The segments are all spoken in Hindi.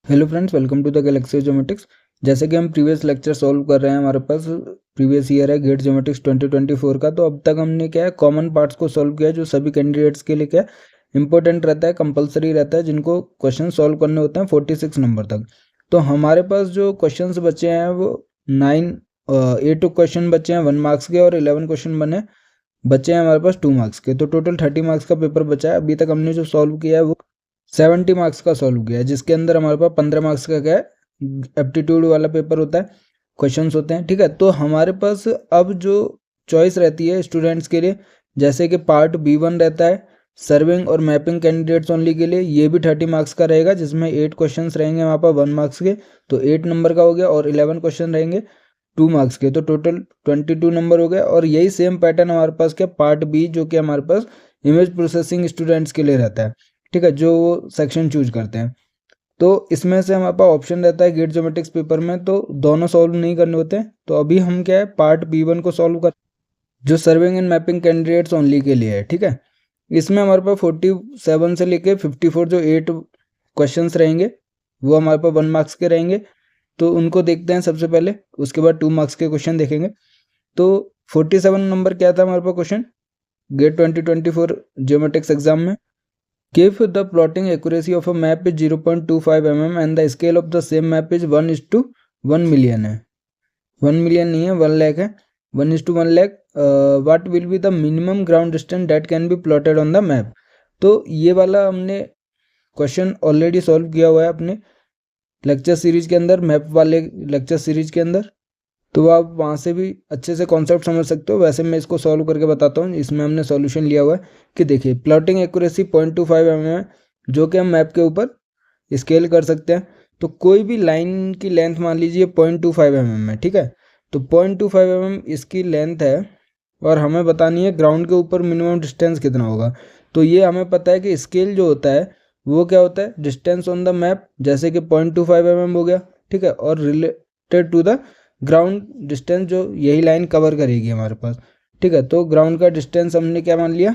Hello friends, welcome to the galaxy geometrics. जैसे कि हम प्रीवियस लेक्चर सॉल्व कर रहे हैं, हमारे पास प्रीवियस ईयर है गेट ज्योमेट्रिक्स 2024 का। तो अब तक हमने क्या है, कॉमन पार्ट्स को सॉल्व किया जो सभी कैंडिडेट्स के लिए क्या इंपॉर्टेंट रहता है, कंपलसरी रहता है, जिनको क्वेश्चन सॉल्व करने होते हैं 46 नंबर तक। तो हमारे पास जो क्वेश्चन बचे हैं वो 8 क्वेश्चन बचे हैं 1 मार्क्स के, और 11 क्वेश्चन बचे हैं हमारे पास 2 मार्क्स के। तो टोटल 30 मार्क्स का पेपर बचा है। अभी तक हमने जो सॉल्व किया है वो 70 मार्क्स का सॉल्व किया है, जिसके अंदर हमारे पास 15 मार्क्स का क्या है, एप्टीट्यूड वाला पेपर होता है, क्वेश्चंस होते हैं। ठीक है, तो हमारे पास अब जो चॉइस रहती है स्टूडेंट्स के लिए, जैसे कि पार्ट B1 रहता है सर्विंग और मैपिंग कैंडिडेट्स ओनली के लिए, ये भी 30 मार्क्स का रहेगा, जिसमें 8 क्वेश्चन रहेंगे वहाँ पर 1 मार्क्स के, तो 8 नंबर का हो गया, और 11 क्वेश्चन रहेंगे 2 मार्क्स के, तो टोटल 22 नंबर हो गया। और यही सेम पैटर्न हमारे पास क्या पार्ट B, जो कि हमारे पास इमेज प्रोसेसिंग स्टूडेंट्स के लिए रहता है। ठीक है, जो वो सेक्शन चूज करते हैं। तो इसमें से हमारे पास ऑप्शन रहता है गेट ज्योमेट्रिक्स पेपर में, तो दोनों सॉल्व नहीं करने होते हैं। तो अभी हम क्या है पार्ट B1 को सॉल्व कर, जो serving and mapping candidates only के लिए है। ठीक है, इसमें हमारे पास 47 से लेके 54 जो 8 क्वेश्चन रहेंगे वो हमारे पास 1 मार्क्स के रहेंगे। तो उनको देखते हैं सबसे पहले, उसके बाद 2 मार्क्स के क्वेश्चन देखेंगे। तो 47 नंबर क्या था हमारे पास क्वेश्चन गेट 2024 ज्योमेट्रिक्स एग्जाम में। If the plotting accuracy of a map is 0.25 mm and the scale of the same map is 1:1 million है, 1 million नहीं है 1 lakh है, 1:1 lakh, what will be the minimum ground distance that can be plotted on the map। तो ये वाला हमने क्वेश्चन ऑलरेडी सॉल्व किया हुआ है अपने लेक्चर सीरीज के अंदर, मैप वाले लेक्चर सीरीज के अंदर, तो आप वहाँ से भी अच्छे से कॉन्सेप्ट समझ सकते हो। वैसे मैं इसको सॉल्व करके बताता हूँ। इसमें हमने सॉल्यूशन लिया हुआ है कि देखिए प्लॉटिंग एक्यूरेसी 0.25 mm है, जो कि हम मैप के ऊपर स्केल कर सकते हैं। तो कोई भी लाइन की लेंथ मान लीजिए 0.25 mm है। ठीक है, तो 0.25 mm इसकी लेंथ है, और हमें बतानी है ग्राउंड के ऊपर मिनिमम डिस्टेंस कितना होगा। तो ये हमें पता है कि स्केल जो होता है वो क्या होता है, डिस्टेंस ऑन द मैप, जैसे कि 0.25 mm हो गया। ठीक है, और related to the ground distance जो यही लाइन कवर करेगी हमारे पास। ठीक है, तो ग्राउंड का डिस्टेंस हमने क्या मान लिया,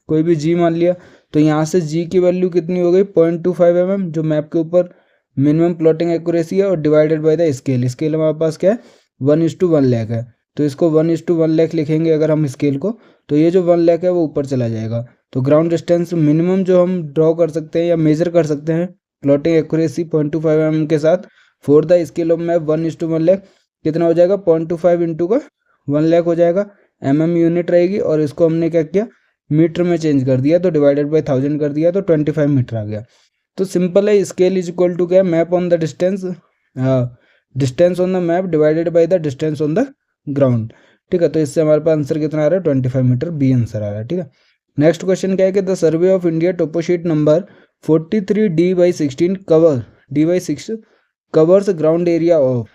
कोई भी जी मान लिया। तो यहाँ से जी की वैल्यू कितनी हो गई 0.25 mm, जो मैप के ऊपर मिनिमम प्लॉटिंग एक्यूरेसी है, और divided by the scale. Scale हमारे पास क्या है 1:1 लाख है, तो इसको 1:1 लाख लिखेंगे अगर हम स्केल को, तो ये जो 1 लाख है वो ऊपर चला जाएगा। तो ग्राउंड डिस्टेंस मिनिमम जो हम ड्रॉ कर सकते हैं या मेजर कर सकते हैं प्लॉटिंग एक्यूरेसी 0.25 mm के साथ for the scale of map 1:1 lakh, कितना हो जाएगा 0.25 इंटू का 1 लाख हो जाएगा, mm यूनिट रहेगी। और इसको हमने क्या किया मीटर में चेंज कर दिया, तो डिवाइडेड बाय 1000 कर दिया, तो 25 मीटर आ गया। तो सिंपल है, स्केल इज इक्वल टू क्या map on the distance, distance on the map divided by the distance on the ground. ठीक है, तो इससे हमारे पास आंसर कितना आ रहा है 25 मीटर, बी आंसर आ रहा है। ठीक है, नेक्स्ट क्वेश्चन क्या है कि the survey of India toposheet number 43D/16 cover D/6 covers ground area of.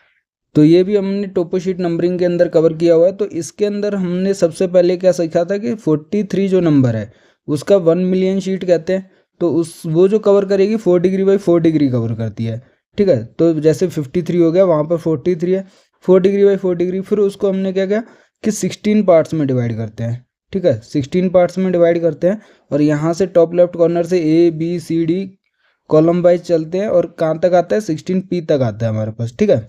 तो ये भी हमने टोपोशीट नंबरिंग के अंदर कवर किया हुआ है। तो इसके अंदर हमने सबसे पहले क्या सीखा था कि 43 जो नंबर है उसका 1 मिलियन शीट कहते हैं। तो उस वो जो कवर करेगी 4 डिग्री बाई 4 डिग्री कवर करती है। ठीक है, तो जैसे 53 हो गया, वहाँ पर 43 है, 4 डिग्री बाई 4 डिग्री। फिर उसको हमने क्या किया कि 16 पार्ट्स में डिवाइड करते हैं। ठीक है, 16 पार्ट्स में डिवाइड करते हैं, और यहाँ से टॉप लेफ्ट कॉर्नर से ABCD कॉलम वाइज चलते हैं, और कहाँ तक आता है 16P तक आता है हमारे पास। ठीक है,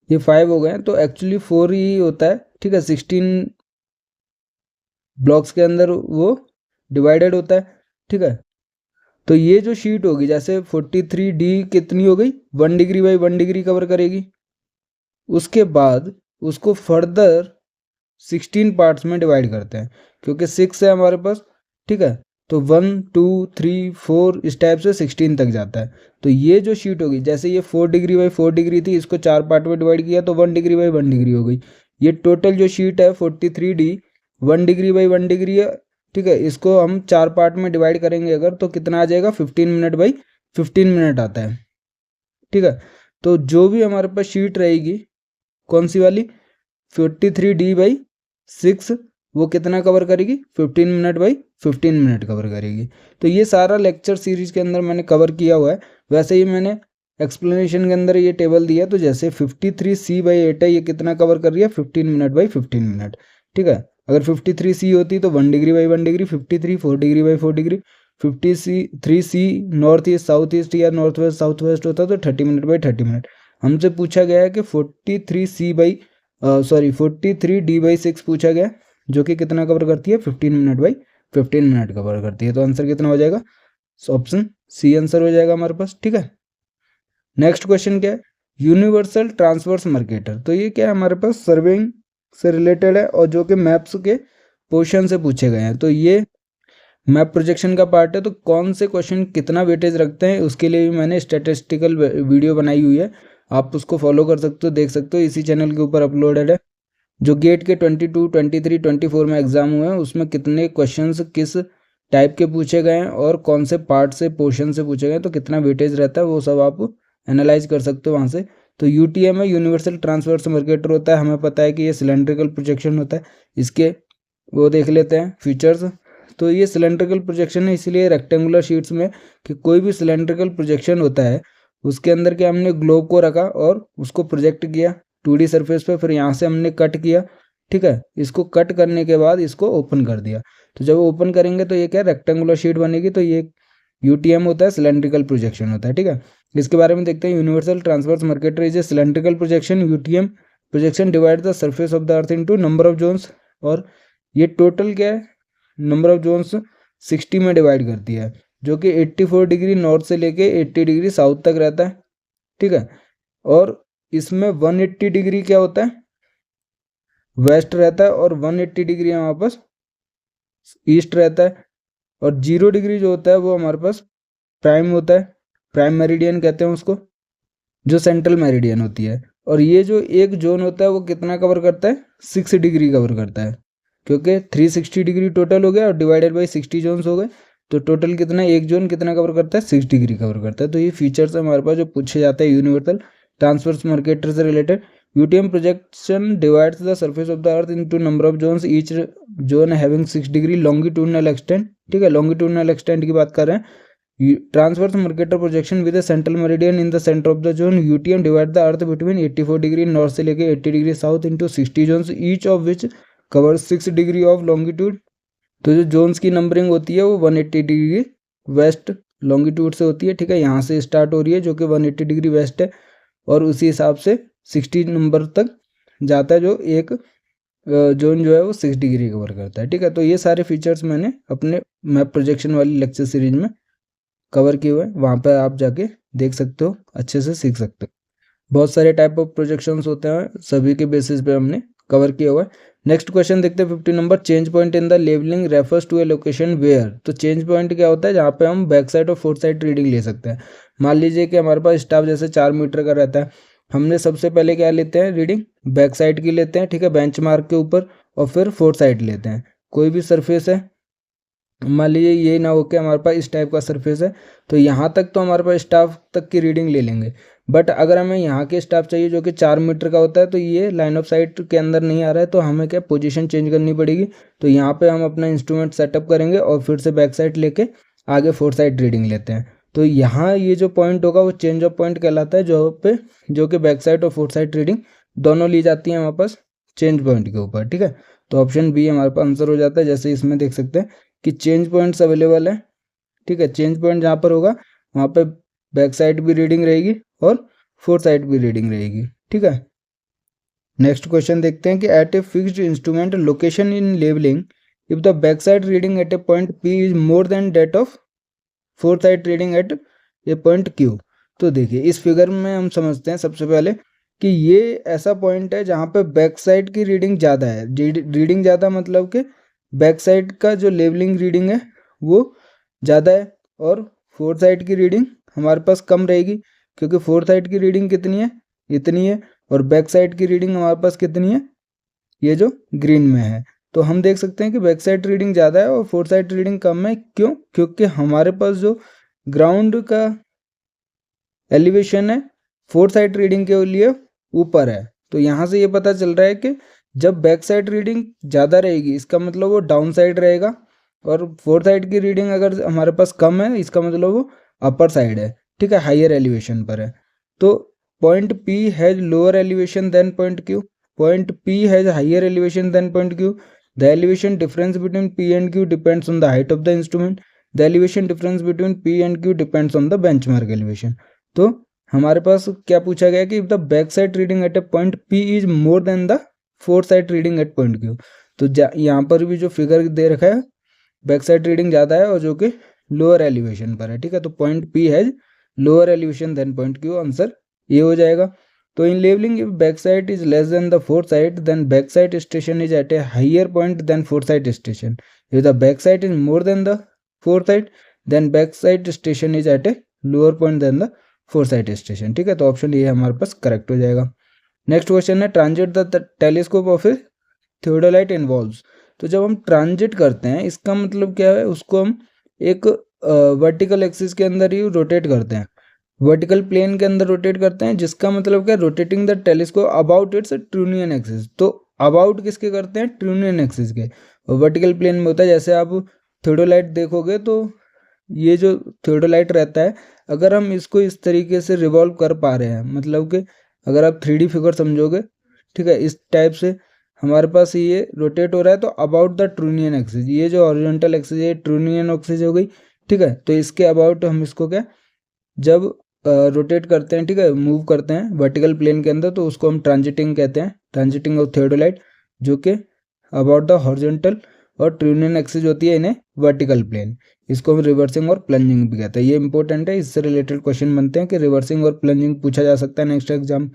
ये 5 हो गए, तो एक्चुअली 4 ही होता है। ठीक है, 16 ब्लॉक्स के अंदर वो डिवाइडेड होता है। ठीक है, तो ये जो शीट होगी जैसे 43D कितनी हो गई 1 डिग्री बाई 1 डिग्री कवर करेगी। उसके बाद उसको फर्दर 16 पार्ट्स में डिवाइड करते हैं, क्योंकि 6 है हमारे पास। ठीक है, तो 1 2 3 4 इस टाइप से 16 तक जाता है। तो ये जो शीट होगी, जैसे ये 4 डिग्री बाई 4 डिग्री थी, इसको 4 पार्ट में डिवाइड किया तो 1 डिग्री बाई 1 डिग्री हो गई। ये टोटल जो शीट है 43D 1 डिग्री बाई 1 डिग्री है। ठीक है, इसको हम 4 पार्ट में डिवाइड करेंगे अगर, तो कितना आ जाएगा 15 मिनट बाई 15 मिनट आता है। ठीक है, तो जो भी हमारे पास शीट रहेगी कौन सी वाली 43D/6, वो कितना कवर करेगी 15 मिनट बाई 15 मिनट कवर करेगी। तो ये सारा लेक्चर सीरीज के अंदर मैंने कवर किया हुआ है। वैसे ही मैंने एक्सप्लेनेशन के अंदर ये टेबल दिया है, तो जैसे 53C/8 है, ये कितना कवर कर रही है 15 मिनट बाई 15 मिनट। ठीक है, अगर 53C होती तो 1 degree by 1 degree, 53 4 degree by 4 degree, 53C north east south east या नॉर्थ वेस्ट साउथ वेस्ट होता तो 30 मिनट बाई 30 मिनट। हमसे पूछा गया है कि 43D/6 पूछा गया, जो कि कितना कवर करती है 15 मिनट बाई 15 मिनट कवर करती है। तो आंसर कितना हो जाएगा, ऑप्शन सी आंसर हो जाएगा हमारे पास। ठीक है, नेक्स्ट क्वेश्चन क्या है, यूनिवर्सल ट्रांसवर्स मर्केटर। तो ये क्या है, हमारे पास सर्वेइंग से रिलेटेड है और जो कि मैप्स के पोर्शन से पूछे गए हैं। तो ये मैप प्रोजेक्शन का पार्ट है। तो कौन से क्वेश्चन कितना वेटेज रखते हैं उसके लिए भी मैंने स्टैटिस्टिकल वीडियो बनाई हुई है, आप उसको फॉलो कर सकते हो, देख सकते हो, इसी चैनल के ऊपर अपलोडेड है। जो गेट के 22, 23, 24 में एग्जाम हुए हैं उसमें कितने क्वेश्चंस किस टाइप के पूछे गए हैं और कौन से पार्ट से पोर्शन से पूछे गए हैं, तो कितना वेटेज रहता है वो सब आप एनालाइज कर सकते हो वहाँ से। तो यूटीएम है, यूनिवर्सल ट्रांसवर्स मर्केटर होता है, हमें पता है कि ये सिलेंड्रिकल प्रोजेक्शन होता है। इसके वो देख लेते हैं फीचर्स। तो ये सिलेंड्रिकल प्रोजेक्शन है, इसलिए रेक्टेंगुलर शीट्स में कि कोई भी सिलेंड्रिकल प्रोजेक्शन होता है उसके अंदर क्या हमने ग्लोब को रखा और उसको प्रोजेक्ट किया 2D सरफेस पे, फिर यहाँ से हमने कट किया। ठीक है, इसको कट करने के बाद इसको ओपन कर दिया। तो जब ओपन करेंगे तो ये क्या रेक्टेंगुलर शीट बनेगी। तो ये यूटीएम होता है, सिलेंड्रिकल प्रोजेक्शन होता है। ठीक है, इसके बारे में देखते हैं। Universal transverse Mercator is a cylindrical projection. UTM projection divide the surface of the earth into number of Jones, और ये टोटल क्या है, नंबर ऑफ जोन्स 60 में डिवाइड करती है, जो कि 84 डिग्री नॉर्थ से लेके 80 डिग्री साउथ तक रहता है। ठीक है, और इसमें 180 डिग्री क्या होता है, वेस्ट रहता है, और 180 डिग्री हमारे पास ईस्ट रहता है, और 0 डिग्री जो होता है वो हमारे पास प्राइम होता है, प्राइम मेरिडियन कहते हैं उसको, जो सेंट्रल मेरिडियन होती है। और ये जो एक जोन होता है वो कितना कवर करता है, 6 डिग्री कवर करता है, क्योंकि 360 डिग्री टोटल हो गया और डिवाइडेड बाई 60 जोन्स हो गए। तो टोटल कितना, एक जोन कितना कवर करता है, 6 डिग्री कवर करता है। तो ये फीचर्स हमारे पास जो पूछे जाते हैं यूनिवर्सल ट्रांसवर्स मर्केटर से related. UTM projection divides the surface of the earth into number of zones, each zone having 6 degree longitudinal extent. ठीक है, लॉन्गिट्यूडनल एक्सटेंट की बात कर रहे हैं। Transverse Mercator projection with central meridian in the centre of the zone. UTM divide the earth between 84 degree north से लेके 80 degree south into 60 zones, each of which cover 6 degree of longitude. तो जो जोन्स की नंबरिंग होती है वो 180 डिग्री वेस्ट लॉन्गिट्यूड से होती है। ठीक है, यहाँ से स्टार्ट हो रही है जो कि 180 डिग्री वेस्ट है, और उसी हिसाब से 60 नंबर तक जाता है, जो एक जोन जो है वो 6 डिग्री कवर करता है। ठीक है, तो ये सारे फीचर्स मैंने अपने मैप प्रोजेक्शन वाली लेक्चर सीरीज में कवर किए हुए हैं, वहाँ पर आप जाके देख सकते हो, अच्छे से सीख सकते हो। बहुत सारे टाइप ऑफ प्रोजेक्शंस होते हैं, सभी के बेसिस पे हमने कवर किया हुआ है। नेक्स्ट क्वेश्चन देखते हैं 50 number, change point in the levelling refers to a location where. तो चेंज पॉइंट क्या होता है, जहाँ पे हम बैक साइड और फोर्थ साइड रीडिंग ले सकते हैं। मान लीजिए कि हमारे पास स्टाफ जैसे 4 मीटर का रहता है, हमने सबसे पहले क्या लेते हैं, रीडिंग बैक साइड की लेते हैं। ठीक है, बेंच मार्क के ऊपर, और फिर फोर्थ साइड लेते हैं। कोई भी सरफेस है, मान लीजिए ये ना हो के हमारे पास इस टाइप का सरफेस है, तो यहाँ तक तो हमारे पास स्टाफ तक की रीडिंग ले लेंगे। बट अगर हमें यहाँ के स्टाफ चाहिए जो कि 4 मीटर का होता है, तो ये लाइन ऑफ साइट के अंदर नहीं आ रहा है, तो हमें क्या पोजीशन चेंज करनी पड़ेगी। तो यहाँ पे हम अपना इंस्ट्रूमेंट सेटअप करेंगे और फिर से बैक साइड लेके आगे फोर्थ साइड रीडिंग लेते हैं। तो यहाँ ये जो पॉइंट होगा वो चेंज ऑफ पॉइंट कहलाता है, जो कि बैक साइड और फोर्थ साइड रीडिंग दोनों ली जाती है हमारे पास चेंज पॉइंट के ऊपर। ठीक है, तो ऑप्शन बी हमारे पास आंसर हो जाता है। जैसे इसमें देख सकते हैं कि चेंज पॉइंट्स अवेलेबल है। ठीक है, चेंज पॉइंट जहाँ पर होगा वहाँ पे बैक साइड भी रीडिंग रहेगी और फोर्थ साइड भी रीडिंग रहेगी। ठीक है, नेक्स्ट क्वेश्चन देखते हैं कि at a fixed instrument location in levelling, if the back side reading at a point P is more than that of forth side reading at a point Q. तो देखिए इस फिगर में हम समझते हैं सबसे पहले कि ये ऐसा पॉइंट है जहाँ पे बैक साइड की रीडिंग ज़्यादा है। रीडिंग ज़्यादा मतलब कि बैक साइड का जो लेवलिंग रीडिंग है वो ज़्यादा है, और फोर्थ साइड की रीडिंग हमारे पास कम रहेगी, क्योंकि फोर्थ साइड की रीडिंग कितनी है, इतनी है, और बैक साइड की रीडिंग हमारे पास कितनी है, ये जो ग्रीन में है। तो हम देख सकते हैं कि बैक साइड रीडिंग ज़्यादा है और फोर्थ साइड रीडिंग कम है। क्यों? क्योंकि हमारे पास जो ग्राउंड का एलिवेशन है फोर्थ साइड रीडिंग के लिए ऊपर है। तो यहाँ से ये पता चल रहा है कि जब बैक साइड रीडिंग ज़्यादा रहेगी इसका मतलब वो डाउन साइड रहेगा, और फोर्थ साइड की रीडिंग अगर हमारे पास कम है इसका मतलब वो अपर साइड है। ठीक है, हायर एलिवेशन पर है। तो point P has lower elevation than point Q, point P has higher elevation than point Q. The elevation difference between P and Q depends on the height of the instrument. The elevation difference between P and Q depends on the benchmark elevation. तो हमारे पास क्या पूछा गया कि if the back side reading at a point P is more than the fore side reading eight point Q. तो यहाँ पर भी जो फिगर दे रखा है बैक साइड रीडिंग ज़्यादा है और जो कि लोअर एलिवेशन पर है, ठीक है। तो point P has lower elevation than point Q, answer ये हो जाएगा। तो in levelling if back sight is less than the fore sight then back sight station is at a higher point than fore sight station. If the back sight is more than the fore sight then back sight station is at a lower point than the fore sight station, ठीक है। तो ऑप्शन ये हमारे पास करेक्ट हो जाएगा। नेक्स्ट क्वेश्चन है transit the telescope of A theodolite involves. तो जब हम ट्रांजिट करते हैं इसका मतलब क्या है, उसको हम एक वर्टिकल एक्सिस के अंदर ही रोटेट करते हैं, वर्टिकल प्लेन के अंदर रोटेट करते हैं, जिसका मतलब क्या, rotating the telescope about its trunnion axis. तो अबाउट किसके करते हैं, ट्रूनियन एक्सिस के, और वर्टिकल प्लेन में होता है। जैसे आप थियोडोलाइट देखोगे तो ये जो थियोडोलाइट रहता है, अगर हम इसको इस तरीके से रिवॉल्व कर पा रहे हैं, मतलब कि अगर आप 3D फिगर समझोगे, ठीक है, इस टाइप से हमारे पास ये रोटेट हो रहा है, तो अबाउट द ट्रूनियन एक्सिस, ये जो ओरिजेंटल एक्सिस है ट्रूनियन एक्सिस हो गई, ठीक है। तो इसके अबाउट हम इसको क्या, जब रोटेट करते हैं, ठीक है, मूव करते हैं वर्टिकल प्लेन के अंदर, तो उसको हम ट्रांजिटिंग कहते हैं, ट्रांजिटिंग ऑफ थियोडोलाइट, जो कि अबाउट द हॉरिजॉन्टल और ट्रूनियन एक्सिस होती है इन्हें वर्टिकल प्लेन। इसको हम रिवर्सिंग और प्लंजिंग भी कहते हैं। ये इंपॉर्टेंट है, इससे रिलेटेड क्वेश्चन बनते हैं कि रिवर्सिंग और प्लंजिंग पूछा जा सकता है नेक्स्ट एग्जाम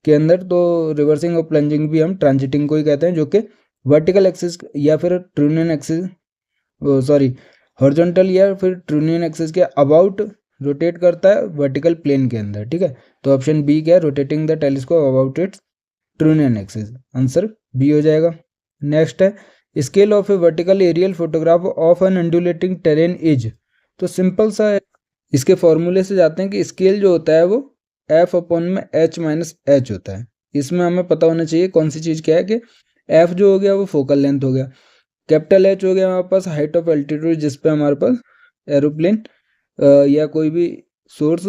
के अंदर। तो रिवर्सिंग और प्लंजिंग भी हम ट्रांजिटिंग को ही कहते हैं, जो कि वर्टिकल एक्सिस या फिर ट्रूनियन एक्सिस, सॉरी हॉरिजॉन्टल या फिर ट्रूनियन एक्सिस के अबाउट रोटेट करता है वर्टिकल प्लेन के अंदर, ठीक है। तो ऑप्शन बी क्या है, rotating the telescope about its trunnion axis, answer B हो जाएगा। नेक्स्ट है scale of a vertical aerial photograph of an undulating terrain is. तो सिंपल सा है, इसके फॉर्मूले से जाते हैं कि स्केल जो होता है वो एफ अपॉन में एच माइनस एच होता है। इसमें हमें पता होना चाहिए कौन सी चीज़ क्या है, कि एफ जो हो गया वो फोकल लेंथ हो गया, कैपिटल एच हो गया हमारे पास हाइट ऑफ एल्टीट्यूड, जिस पे हमारे पास एरोप्लेन या कोई भी सोर्स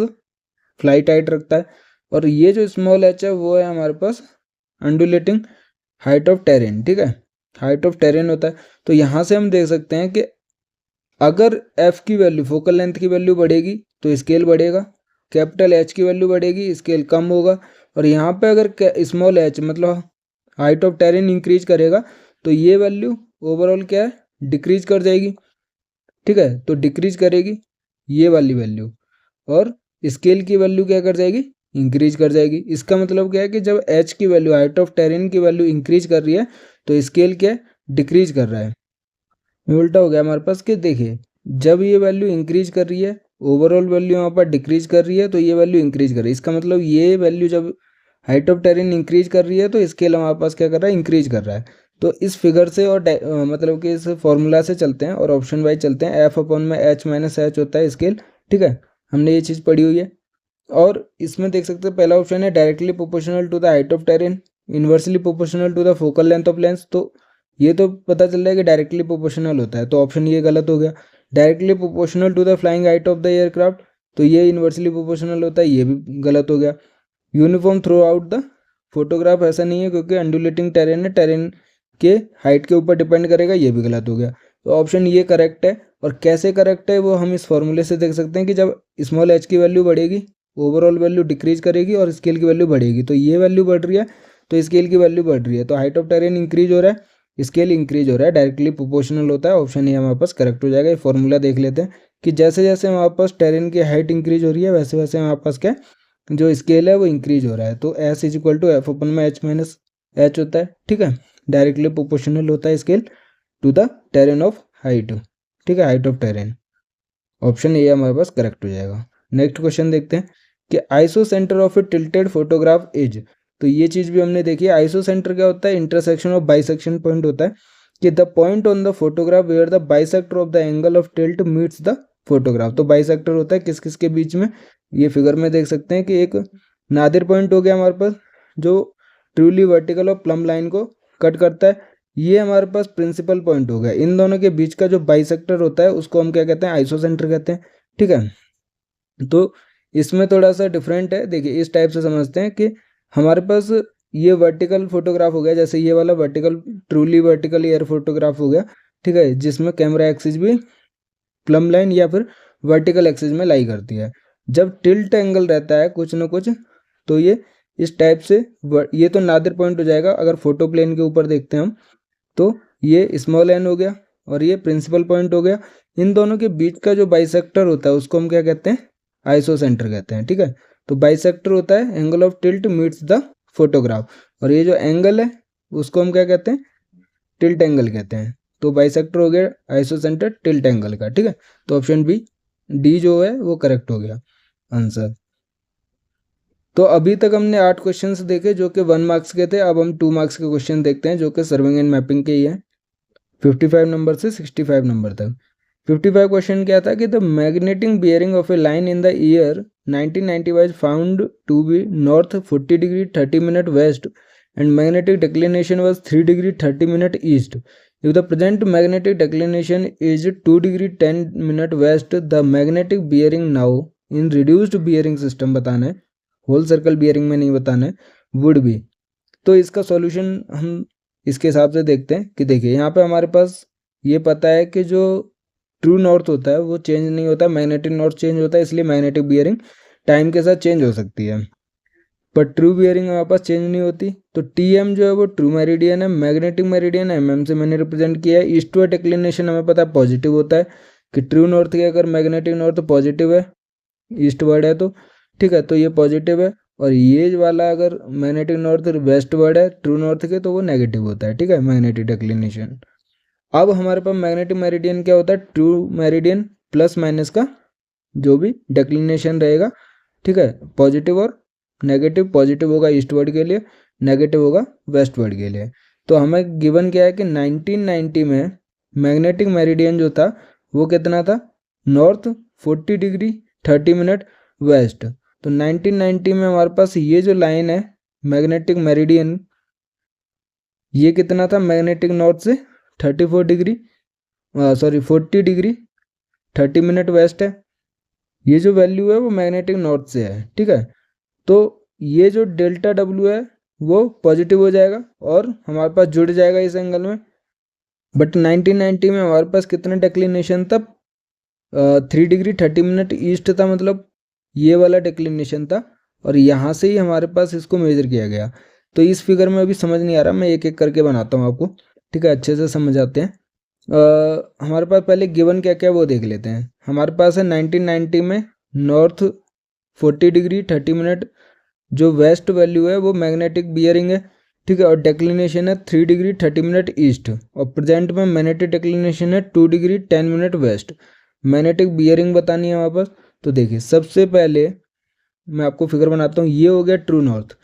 फ्लाइट हाइट रखता है, और ये जो स्मॉल एच है वो है हमारे पास अंडुलेटिंग हाइट ऑफ टेरेन, ठीक है, हाइट ऑफ टेरेन होता है। तो यहाँ से हम देख सकते हैं कि अगर एफ की वैल्यू, फोकल लेंथ की वैल्यू बढ़ेगी तो स्केल बढ़ेगा, कैपिटल एच की वैल्यू बढ़ेगी स्केल कम होगा, और यहाँ पे अगर स्मॉल एच मतलब हाइट ऑफ टेरेन इंक्रीज करेगा तो ये वैल्यू ओवरऑल क्या है, डिक्रीज कर जाएगी, ठीक है। तो डिक्रीज करेगी ये वाली वैल्यू, और स्केल की वैल्यू क्या कर जाएगी, इंक्रीज कर जाएगी। इसका मतलब क्या है कि जब एच की वैल्यू, हाइट ऑफ टेरेन की वैल्यू इंक्रीज कर रही है तो स्केल क्या डिक्रीज कर रहा है। उल्टा हो गया हमारे पास कि देखिए, जब ये वैल्यू इंक्रीज कर रही है, ओवरऑल वैल्यू यहाँ पर डिक्रीज कर रही है, तो ये वैल्यू इंक्रीज कर रही है। इसका मतलब ये वैल्यू जब हाइट ऑफ टेरेन इंक्रीज कर रही है तो स्केल हमारे पास क्या कर रहा है, इंक्रीज कर रहा है। तो इस फिगर से और मतलब कि इस फॉर्मूला से चलते हैं और ऑप्शन वाइज चलते हैं। एफ अपॉन में एच माइनस एच होता है स्केल, ठीक है, हमने ये चीज़ पढ़ी हुई है। और इसमें देख सकते हैं पहला ऑप्शन है directly proportional to the height of terrain, inversely proportional to the focal length of lens. तो ये तो पता चल रहा है कि डायरेक्टली प्रोपोर्शनल होता है, तो ऑप्शन ये गलत हो गया। Directly proportional to the flying height of the aircraft, तो ये इन्वर्सली प्रोपोर्शनल होता है, ये भी गलत हो गया। Uniform through out the photograph, ऐसा नहीं है क्योंकि अंडुलेटिंग टेरेन है, टेरेन के हाइट के ऊपर डिपेंड करेगा, ये भी गलत हो गया। तो ऑप्शन ये करेक्ट है। और कैसे करेक्ट है वो हम इस फॉर्मूले से देख सकते हैं कि जब स्मॉल एच की वैल्यू बढ़ेगी ओवरऑल वैल्यू डिक्रीज करेगी और स्केल की वैल्यू बढ़ेगी, तो ये वैल्यू बढ़ रही है तो स्केल की वैल्यू बढ़ रही है, तो हाइट ऑफ टेरेन इंक्रीज हो रहा है, स्केल इंक्रीज हो रहा है, डायरेक्टली प्रोपोर्शनल होता है। ऑप्शन ये हमारे पास करेक्ट हो जाएगा। ये फॉर्मूला देख लेते हैं कि जैसे जैसे हमारे पास टेरेन की हाइट इंक्रीज हो रही है वैसे वैसे हमारे पास क्या जो स्केल है वो इंक्रीज हो रहा है। तो S is equal to F upon में एच माइनस एच होता है, ठीक है, डायरेक्टली प्रोपोर्शनल होता है scale to the terrain of height, ठीक है, height of terrain. Option A हमारे पास करेक्ट हो जाएगा। नेक्स्ट क्वेश्चन देखते हैं कि iso centre of A tilted photograph is. तो ये चीज़ भी हमने देखी है। आइसो सेंटर क्या होता है, इंटरसेक्शन ऑफ बाइसेक्शन पॉइंट होता है, कि the point on the photograph where the bisector of the angle of tilt meets the photograph. तो बाइसेक्टर होता है किस किस के बीच में, ये फिगर में देख सकते हैं कि एक नादिर पॉइंट हो गया हमारे पास जो ट्रूली वर्टिकल और प्लम लाइन को कट करता है, ये हमारे पास प्रिंसिपल पॉइंट हो गया। इन दोनों के बीच का जो बाइसेक्टर होता है उसको हम क्या कहते हैं, आइसो सेंटर कहते हैं, ठीक है। तो इसमें थोड़ा सा डिफरेंट है, देखिए इस टाइप से समझते हैं कि हमारे पास ये वर्टिकल फोटोग्राफ हो गया, जैसे ये वाला vertical truly vertical air photograph हो गया, ठीक है, जिसमें कैमरा एक्सिस भी प्लम लाइन या फिर वर्टिकल एक्सिस में लाई करती है। जब टिल्ट एंगल रहता है कुछ ना कुछ, तो ये इस टाइप से, ये तो नादिर पॉइंट हो जाएगा। अगर फोटो प्लेन के ऊपर देखते हैं हम, तो ये स्मॉल एन हो गया और ये प्रिंसिपल पॉइंट हो गया। इन दोनों के बीच का जो बाइसेक्टर होता है उसको हम क्या कहते हैं, आइसोसेंटर कहते हैं। ठीक है, तो बाइसेक्टर होता है angle of tilt meets the photograph, और ये जो एंगल है उसको हम क्या कहते हैं, टिल्ट एंगल कहते हैं। तो बाइसेक्टर हो गया आइसोसेंटर टिल्ट एंगल का। ठीक है, तो ऑप्शन बी डी जो है वो करेक्ट हो गया आंसर। तो अभी तक हमने 8 क्वेश्चंस देखे जो कि 1 मार्क्स के थे। अब हम 2 मार्क्स के क्वेश्चन देखते हैं जो कि सर्विंग एंड मैपिंग के ही हैं, 55 नंबर से 65 नंबर तक। 55 क्वेश्चन क्या था कि the magnetic bearing of a line in the year 1990 was found to be north 40 degree 30 minute west and magnetic declination was 3 degree 30 minute east. If the present magnetic declination is 2 degree 10 minute west, the magnetic bearing now in reduced bearing system बताना है, होल सर्कल बियरिंग में नहीं बताना है, वुड बी। तो इसका सॉल्यूशन हम इसके हिसाब से देखते हैं कि देखिए यहाँ पे हमारे पास ये पता है कि जो ट्रू नॉर्थ होता है वो चेंज नहीं होता, मैग्नेटिक नॉर्थ चेंज होता है, इसलिए मैग्नेटिक बियरिंग टाइम के साथ चेंज हो सकती है, पर ट्रू बियरिंग हमारे पास चेंज नहीं होती। तो टी एम जो है वो ट्रू मेरिडियन है, मैग्नेटिक मेरिडियन है, एम से मैंने रिप्रेजेंट किया है। ईस्टवर्ड डिक्लिनेशन हमें पता है पॉजिटिव होता है कि ट्रू नॉर्थ के अगर मैग्नेटिक नॉर्थ पॉजिटिव है, ईस्टवर्ड है तो ठीक है, तो ये पॉजिटिव है, और ये वाला अगर मैग्नेटिक नॉर्थ वेस्टवर्ड है ट्रू नॉर्थ के तो वो नेगेटिव होता है। ठीक है, मैग्नेटिक डिक्लिनेशन। अब हमारे पास मैग्नेटिक मेरिडियन क्या होता है, ट्रू मेरिडियन प्लस माइनस का जो भी डिक्लिनेशन रहेगा, ठीक है, पॉजिटिव और नेगेटिव। पॉजिटिव होगा ईस्टवर्ड के लिए, नेगेटिव होगा वेस्टवर्ड के लिए। तो हमें गिवन क्या है कि 1990 में मैग्नेटिक मेरिडियन जो था वो कितना था, नॉर्थ 40 डिग्री 30 मिनट वेस्ट। तो 1990 में हमारे पास ये जो लाइन है मैग्नेटिक मेरिडियन, ये कितना था, मैग्नेटिक नॉर्थ से 34 डिग्री 40 डिग्री 30 मिनट वेस्ट है। ये जो वैल्यू है वो मैग्नेटिक नॉर्थ से है। ठीक है, तो ये जो डेल्टा डब्ल्यू है वो पॉजिटिव हो जाएगा और हमारे पास जुड़ जाएगा इस एंगल में। बट 1990 में हमारे पास कितना डिक्लिनेशन था, 3 डिग्री 30 मिनट ईस्ट था, मतलब ये वाला डिक्लिनेशन था, और यहाँ से ही हमारे पास इसको मेजर किया गया। तो इस फिगर में अभी समझ नहीं आ रहा, मैं एक एक करके बनाता हूँ आपको, ठीक है, अच्छे से समझ आते हैं। हमारे पास पहले गिवन क्या क्या वो देख लेते हैं। हमारे पास है 1990 में नॉर्थ 40 डिग्री 30 मिनट, जो वेस्ट वैल्यू है वो मैग्नेटिक बियरिंग है, ठीक है, और डिक्लिनेशन है 3 डिग्री 30 मिनट ईस्ट, और प्रेजेंट में मैग्नेटिक डिक्लिनेशन है 2 degree 10 minute west. Magnetic bearing बतानी है वापस। तो देखिए सबसे पहले मैं आपको फिगर बनाता हूँ, ये हो गया ट्रू नॉर्थ,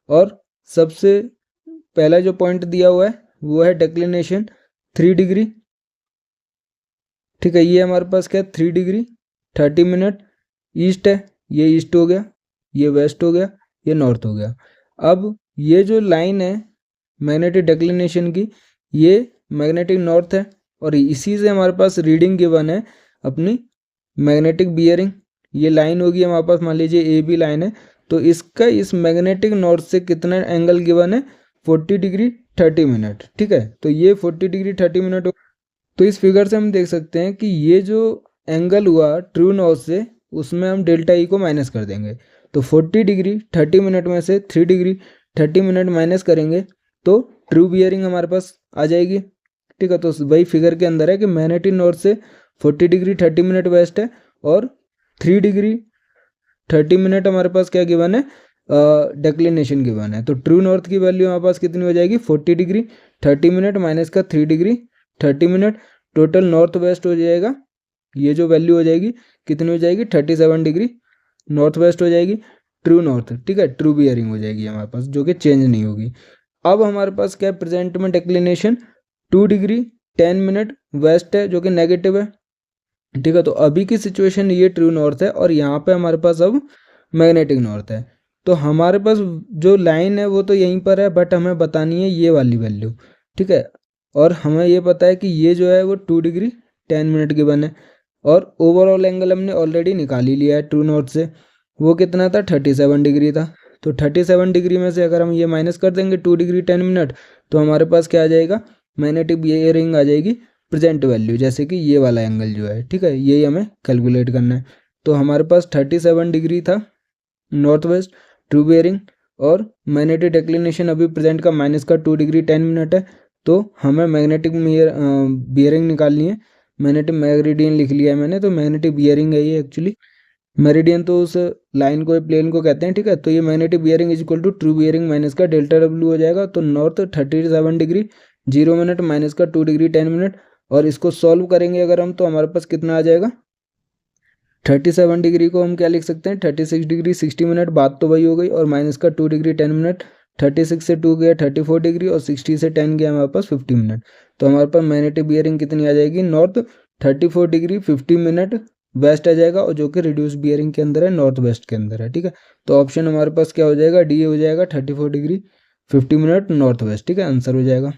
और सबसे पहला जो पॉइंट दिया हुआ है वो है डिक्लिनेशन 3 डिग्री, ठीक है, ये हमारे पास क्या है 3 डिग्री 30 मिनट ईस्ट है, ये ईस्ट हो गया, ये वेस्ट हो गया, ये नॉर्थ हो गया। अब ये जो लाइन है मैग्नेटिक डिक्लिनेशन की, ये मैग्नेटिक नॉर्थ है, और इसी से हमारे पास रीडिंग गिवन है अपनी मैग्नेटिक बियरिंग। ये लाइन होगी हमारे पास, मान लीजिए ए बी लाइन है, तो इसका इस मैग्नेटिक नॉर्थ से कितना एंगल गिवन है, 40 डिग्री 30 मिनट। ठीक है, तो ये 40 डिग्री 30 मिनट। तो इस फिगर से हम देख सकते हैं कि ये जो एंगल हुआ ट्रू नॉर्थ से, उसमें हम डेल्टा ई को माइनस कर देंगे। तो 40 डिग्री 30 मिनट में से 3 डिग्री 30 मिनट माइनस करेंगे तो ट्रू बियरिंग हमारे पास आ जाएगी। ठीक है, तो वही फिगर के अंदर है कि मैग्नेटिक नॉर्थ से 40 डिग्री 30 मिनट वेस्ट है, और 3 डिग्री 30 मिनट हमारे पास क्या गिवन है, डिक्लिनेशन गिवन है। तो ट्रू नॉर्थ की वैल्यू हमारे पास कितनी हो जाएगी, 40 डिग्री 30 मिनट माइनस का 3 degree 30 minute, total north west हो जाएगा। ये जो वैल्यू हो जाएगी कितनी हो जाएगी, 37 डिग्री नॉर्थ वेस्ट हो जाएगी, ट्रू नॉर्थ। ठीक है, ट्रू बियरिंग हो जाएगी हमारे पास, जो कि चेंज नहीं होगी। अब हमारे पास क्या प्रेजेंट में डिक्लिनेशन 2 डिग्री 10 मिनट वेस्ट है, जो कि नेगेटिव है। ठीक है, तो अभी की सिचुएशन ये ट्रू नॉर्थ है, और यहाँ पे हमारे पास अब मैग्नेटिक नॉर्थ है। तो हमारे पास जो लाइन है वो तो यहीं पर है, बट हमें बतानी है ये वाली वैल्यू। ठीक है, और हमें ये पता है कि ये जो है वो 2 डिग्री 10 मिनट गिवन है, और ओवरऑल एंगल हमने ऑलरेडी निकाल ही लिया है ट्रू नॉर्थ से, वो कितना था, 37 डिग्री था। तो 37 डिग्री में से अगर हम ये माइनस कर देंगे 2 डिग्री 10 मिनट, तो हमारे पास क्या आ जाएगा, मैग्नेटिक बियरिंग आ जाएगी प्रेजेंट वैल्यू, जैसे कि ये वाला एंगल जो है, ठीक है, यही हमें कैलकुलेट करना है। तो हमारे पास 37 डिग्री था नॉर्थ वेस्ट ट्रू बियरिंग, और मैग्नेटिक डिक्लिनेशन अभी प्रेजेंट का -2 डिग्री 10 मिनट है। तो हमें मैग्नेटिक बियरिंग निकालनी है। मैग्नेटिक मेरिडियन लिख लिया है मैंने, तो मैग्नेटिक बियरिंग है ये एक्चुअली। मेरिडियन तो उस लाइन को, प्लेन को कहते हैं, ठीक है। तो ये magnetic bearing is equal to true bearing minus का डेल्टा डब्ल्यू हो जाएगा। तो नॉर्थ 37 डिग्री 0 मिनट माइनस का 2 डिग्री 10 मिनट, और इसको सॉल्व करेंगे अगर हम, तो हमारे पास कितना आ जाएगा, 37 डिग्री को हम क्या लिख सकते हैं, 36 डिग्री 60 मिनट, बात तो वही हो गई, और माइनस का 2 डिग्री 10 मिनट, 36 से 2 गया 34 डिग्री, और 60 से 10 गया हमारे पास 50 मिनट। तो हमारे पास मैग्नेटिक बियरिंग कितनी आ जाएगी, नॉर्थ 34 डिग्री 50 मिनट वेस्ट आ जाएगा, और जो कि रिड्यूस बियरिंग के अंदर है, नॉर्थ वेस्ट के अंदर है, ठीक है। तो ऑप्शन हमारे पास क्या हो जाएगा, डी हो जाएगा, 34 डिग्री 50 मिनट नॉर्थ वेस्ट, ठीक है, आंसर हो जाएगा।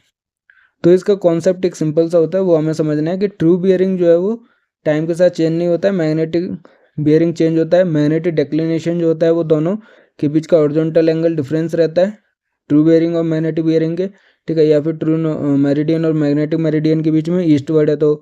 तो इसका कॉन्सेप्ट एक सिंपल सा होता है, वो हमें समझना है कि ट्रू बियरिंग जो है वो टाइम के साथ चेंज नहीं होता है, मैग्नेटिक बियरिंग चेंज होता है। मैग्नेटिक डिक्लिनेशन जो होता है वो दोनों के बीच का हॉरिजॉन्टल एंगल डिफरेंस रहता है, ट्रू बियरिंग और मैग्नेटिक बियरिंग के, ठीक है। या फिर ट्रू मेरिडियन और मैग्नेटिक मेरिडियन के बीच में ईस्टवर्ड है तो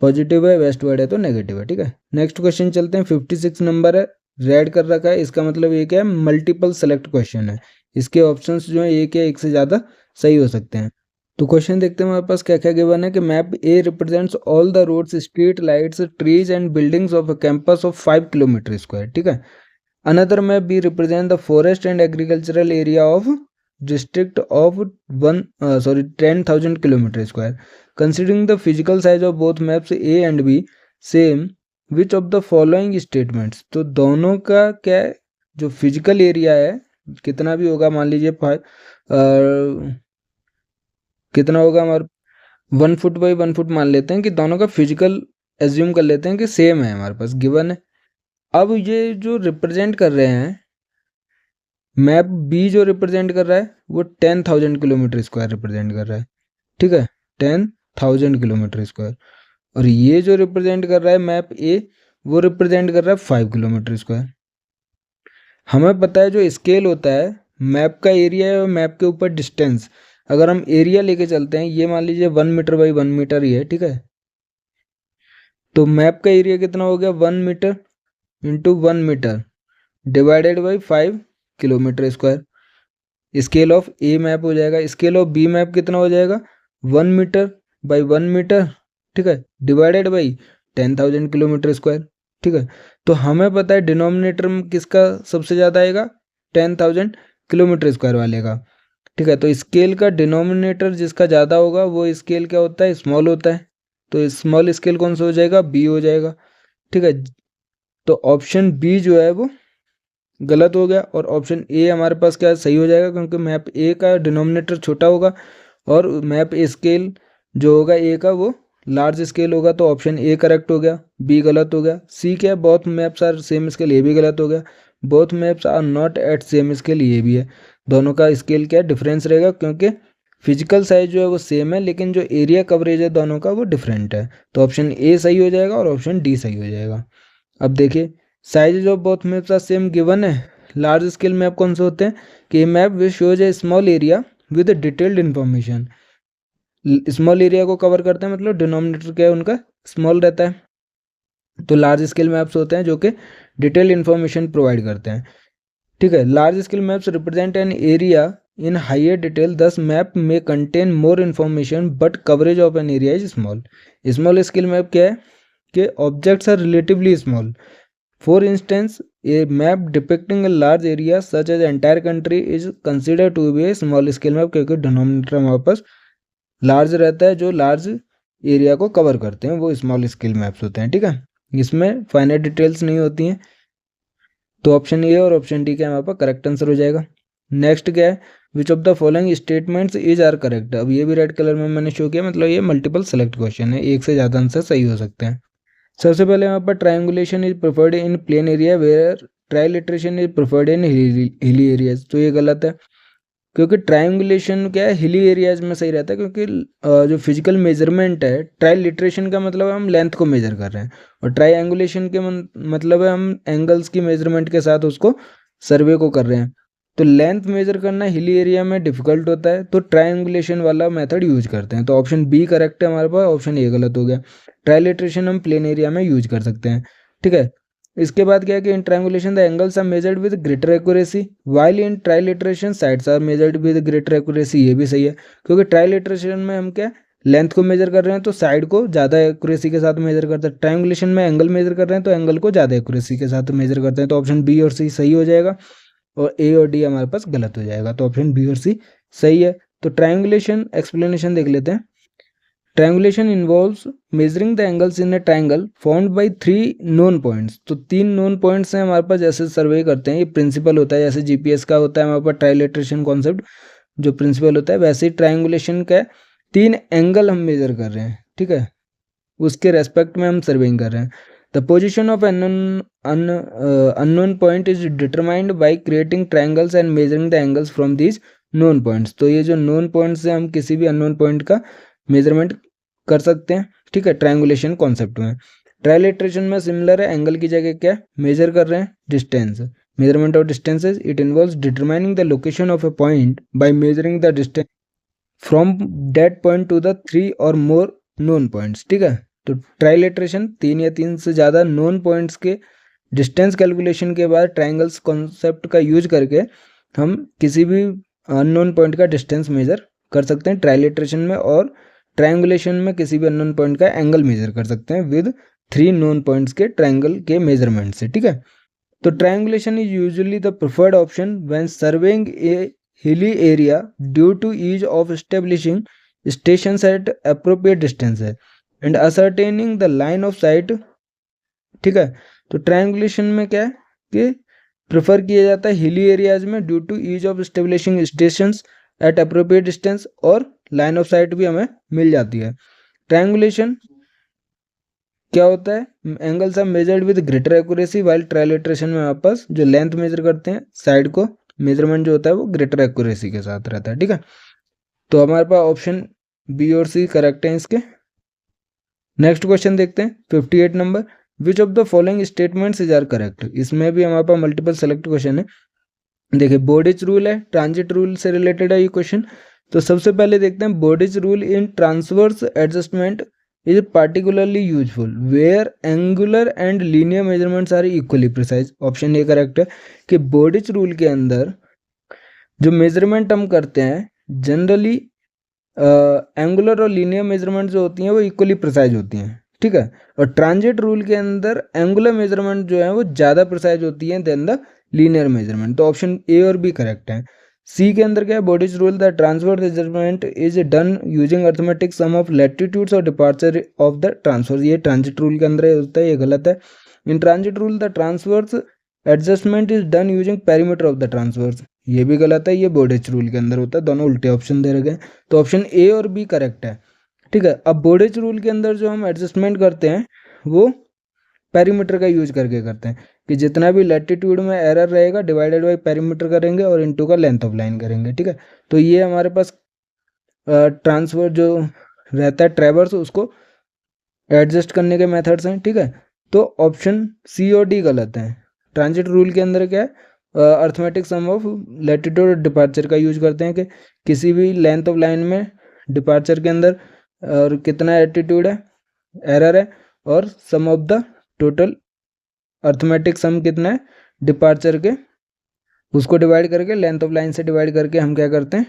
पॉजिटिव है, वेस्टवर्ड है तो नेगेटिव है, ठीक है। नेक्स्ट क्वेश्चन चलते हैं, 56 नंबर है, रेड कर रखा है, इसका मतलब ये क्या है, मल्टीपल सेलेक्ट क्वेश्चन है। इसके ऑप्शंस जो है एक या एक से ज़्यादा सही हो सकते हैं। तो क्वेश्चन देखते हैं हमारे पास क्या क्या गिवन है कि map A represents all the roads, street lights, trees and buildings of a campus of 5 kilometre square, ठीक है। Another map B represent the forest and agricultural area of district of 10,000 kilometre square. Considering the physical size of both maps A and B same, which of the following statements. तो दोनों का क्या जो फिजिकल एरिया है कितना भी होगा, मान लीजिए कितना होगा हमारे 1 फुट बाई 1 फुट मान लेते हैं कि दोनों का फिजिकल एज्यूम कर लेते हैं कि सेम है, हमारे पास गिवन है। अब ये जो रिप्रेजेंट कर रहे हैं, मैप बी जो रिप्रेजेंट कर रहा है वो 10,000 किलोमीटर स्क्वायर रिप्रेजेंट कर रहा है, ठीक है, 10,000 किलोमीटर स्क्वायर। और ये जो रिप्रेजेंट कर रहा है मैप ए, वो रिप्रेजेंट कर रहा है 5 किलोमीटर स्क्वायर। हमें पता है जो स्केल होता है मैप का एरिया है और मैप के ऊपर डिस्टेंस, अगर हम एरिया लेके चलते हैं, ये मान लीजिए 1 मीटर बाई 1 मीटर ही है, ठीक है। तो मैप का एरिया कितना हो गया, 1 metre into 1 metre divided by 5 kilometre square. Scale of a map हो जाएगा। स्केल ऑफ बी मैप कितना हो जाएगा, 1 मीटर बाई 1 मीटर, ठीक है, डिवाइडेड बाई 10,000 किलोमीटर स्क्वायर, ठीक है। तो हमें पता है डिनोमिनेटर में किसका सबसे ज़्यादा आएगा, 10,000 किलोमीटर स्क्वायर वाले का, ठीक है। तो स्केल का डिनोमिनेटर जिसका ज़्यादा होगा वो स्केल क्या होता है, स्मॉल होता है। तो स्मॉल स्केल कौन सा हो जाएगा, बी हो जाएगा, ठीक है। तो ऑप्शन बी जो है वो गलत हो गया, और ऑप्शन ए हमारे पास क्या सही हो जाएगा, क्योंकि मैप ए का डिनोमिनेटर छोटा होगा और मैप स्केल जो होगा ए का वो लार्ज स्केल होगा। तो ऑप्शन ए करेक्ट हो गया, बी गलत हो गया। सी क्या है, both maps are same scale, ये भी गलत हो गया। Both maps are not at same scale, ये भी है। दोनों का स्केल क्या डिफरेंस रहेगा, क्योंकि फिजिकल साइज जो है वो सेम है, लेकिन जो एरिया कवरेज है दोनों का वो डिफरेंट है। तो ऑप्शन ए सही हो जाएगा और ऑप्शन डी सही हो जाएगा। अब देखिए, size of both maps are same given है। लार्ज स्केल मैप कौन से होते हैं कि map which shows a small area with detailed information. Small area को कवर करते हैं, मतलब डिनोमिनेटर क्या है उनका स्मॉल रहता है। तो लार्ज स्केल मैप्स होते हैं जो कि डिटेल्ड इन्फॉर्मेशन प्रोवाइड करते हैं, ठीक है। Large scale maps represent an area in higher detail, this map में contain more information but coverage of an area is small. Small scale map क्या है कि objects are relatively small. For instance, a map depicting a large area such as entire country is consider to be a small scale map, क्योंकि डिनोमिनेटर हमारे पास लार्ज रहता है, जो लार्ज एरिया को कवर करते हैं वो स्मॉल स्केल मैप्स होते हैं, ठीक है। इसमें फाइनाइट डिटेल्स नहीं होती हैं। तो ऑप्शन ए और ऑप्शन डी क्या हमारे पास करेक्ट आंसर हो जाएगा। नेक्स्ट क्या है, which of the following statements is are correct. अब ये भी रेड कलर में मैंने शो किया, मतलब ये मल्टीपल सेलेक्ट क्वेश्चन है, एक से ज़्यादा आंसर सही हो सकते हैं। सबसे पहले यहाँ पर triangulation is preferred in plain area where trilateration is preferred in hilly areas. तो ये गलत है, क्योंकि ट्रायंगुलेशन क्या है हिली एरियाज में सही रहता है, क्योंकि जो फिजिकल मेजरमेंट है, ट्राइलिट्रेशन का मतलब हम लेंथ को मेजर कर रहे हैं, और ट्रायंगुलेशन के मतलब है हम एंगल्स की मेजरमेंट के साथ उसको सर्वे को कर रहे हैं। तो लेंथ मेजर करना हिली एरिया में डिफिकल्ट होता है, तो ट्रायंगुलेशन वाला मेथड यूज करते हैं। तो ऑप्शन बी करेक्ट है हमारे पास, ऑप्शन ए गलत हो गया। ट्राइलेट्रेशन हम प्लेन एरिया में यूज कर सकते हैं, ठीक है। इसके बाद क्या है कि in triangulation the angles are measured with greater accuracy, while in trilateration sides are measured with greater accuracy. ये भी सही है, क्योंकि ट्राइलेट्रेशन में हम क्या लेंथ को मेजर कर रहे हैं तो साइड को ज़्यादा एक्यूरेसी के साथ मेजर करते हैं, ट्रायंगुलेशन में एंगल मेजर कर रहे हैं तो एंगल को ज़्यादा एक्यूरेसी के साथ मेजर करते हैं। तो ऑप्शन बी और सी सही हो जाएगा, और ए और डी हमारे पास गलत हो जाएगा। तो ऑप्शन बी और सी सही है। तो ट्रायंगुलेशन एक्सप्लेनेशन देख लेते हैं। Triangulation involves measuring the angles in A triangle found by 3 known points. तो 3 नोन पॉइंट्स हैं हमारे पास, जैसे सर्वे करते हैं ये प्रिंसिपल होता है, जैसे जीपीएस का होता है हमारे पास ट्राइलेट्रेशन कॉन्सेप्ट जो प्रिंसिपल होता है, वैसे ही ट्रायंगुलेशन का 3 एंगल हम मेजर कर रहे हैं, ठीक है, उसके रेस्पेक्ट में हम सर्वेइंग कर रहे हैं। The position of unknown point is determined by creating triangles and measuring the angles from these known points. तो ये जो नोन पॉइंट्स से हम किसी भी अननोन पॉइंट का मेजरमेंट कर सकते हैं, ठीक है, ट्रायंगुलेशन कॉन्सेप्ट में। ट्राइलेट्रेशन में सिमिलर है, एंगल की जगह क्या मेजर कर रहे हैं distance, measurement of distances. It involves determining the location of A point by measuring the distance from that point two the 3 और मोर नोन पॉइंट्स, ठीक है। तो ट्राइलेट्रेशन 3 या 3 से ज़्यादा नोन पॉइंट्स के डिस्टेंस कैलकुलेशन के बाद ट्रायंगल्स कॉन्सेप्ट का यूज करके हम किसी भी अननोन पॉइंट का डिस्टेंस मेजर कर सकते हैं ट्राइलेट्रेशन में, और ट्रायंगुलेशन में किसी भी अननोन पॉइंट का एंगल मेजर कर सकते हैं विद 3 नोन पॉइंट्स के ट्रायंगल के मेजरमेंट से, ठीक है। तो triangulation is usually the preferred option when surveying A hilly area due to ease of establishing stations at appropriate distances and ascertaining the line of sight, ठीक है। तो ट्रायंगुलेशन में क्या है कि प्रेफर किया जाता है हिली एरियाज में due to ease of establishing stations at appropriate distance, और लाइन ऑफ साइट भी हमें मिल जाती है। ट्रायंगुलेशन क्या होता है, angles are measured with greater accuracy, while trilateration में वापस जो लेंथ मेजर करते हैं साइड को मेजरमेंट जो होता है वो ग्रेटर एक्यूरेसी के साथ रहता है, ठीक है। तो हमारे पास ऑप्शन बी और सी करेक्ट है इसके। नेक्स्ट क्वेश्चन देखते हैं 58 number, which of the following statements is are correct. इसमें भी हमारे पास मल्टीपल सेलेक्ट क्वेश्चन है। देखिए बोर्डिच रूल है, ट्रांजिट रूल से रिलेटेड है ये क्वेश्चन। तो सबसे पहले देखते हैं Bowditch rule in transverse adjustment is particularly useful where angular and linear measurements are equally precise. Option A correct है कि बोर्डिच रूल के अंदर जो मेजरमेंट हम करते हैं जनरली एंगुलर और लीनियर मेजरमेंट जो होती हैं वो इक्वली प्रिसाइज होती हैं, ठीक है। और ट्रांजिट रूल के अंदर एंगुलर मेजरमेंट जो है वो ज़्यादा प्रिसाइज होती हैं देन द लीनियर मेजरमेंट। तो ऑप्शन ए और बी करेक्ट है। सी के अंदर क्या है, Bowditch rule the transfer measurement is done using arithmetic sum of latitudes और डिपार्चर ऑफ द ट्रांसफर। ये ट्रांजिट रूल के अंदर होता है, ये गलत है। In transit rule the transfers adjustment is done using perimeter of the transfers. ये भी गलत है, ये बोर्डिच रूल के अंदर होता है। दोनों उल्टे ऑप्शन दे रखे हैं, तो ऑप्शन ए और बी करेक्ट है, ठीक है। अब बोर्डिच रूल के अंदर जो हम एडजस्टमेंट करते हैं वो पेरीमीटर का यूज करके करते हैं कि जितना भी लैटिट्यूड में एरर रहेगा डिवाइडेड बाई पेरीमीटर करेंगे और इनटू का लेंथ ऑफ लाइन करेंगे, ठीक है। तो ये हमारे पास ट्रांसफर जो रहता है ट्रेवर्स उसको एडजस्ट करने के मेथड्स हैं, ठीक है। तो ऑप्शन सी और डी गलत है। ट्रांजिट रूल के अंदर क्या है, अर्थमेटिक सम ऑफ लैटिट्यूड और डिपार्चर का यूज करते हैं कि किसी भी लेंथ ऑफ लाइन में डिपार्चर के अंदर और कितना एटीट्यूड है एरर है, और सम ऑफ द टोटल अर्थमेटिक सम कितना है डिपार्चर के, उसको डिवाइड करके लेंथ ऑफ लाइन से डिवाइड करके हम क्या करते हैं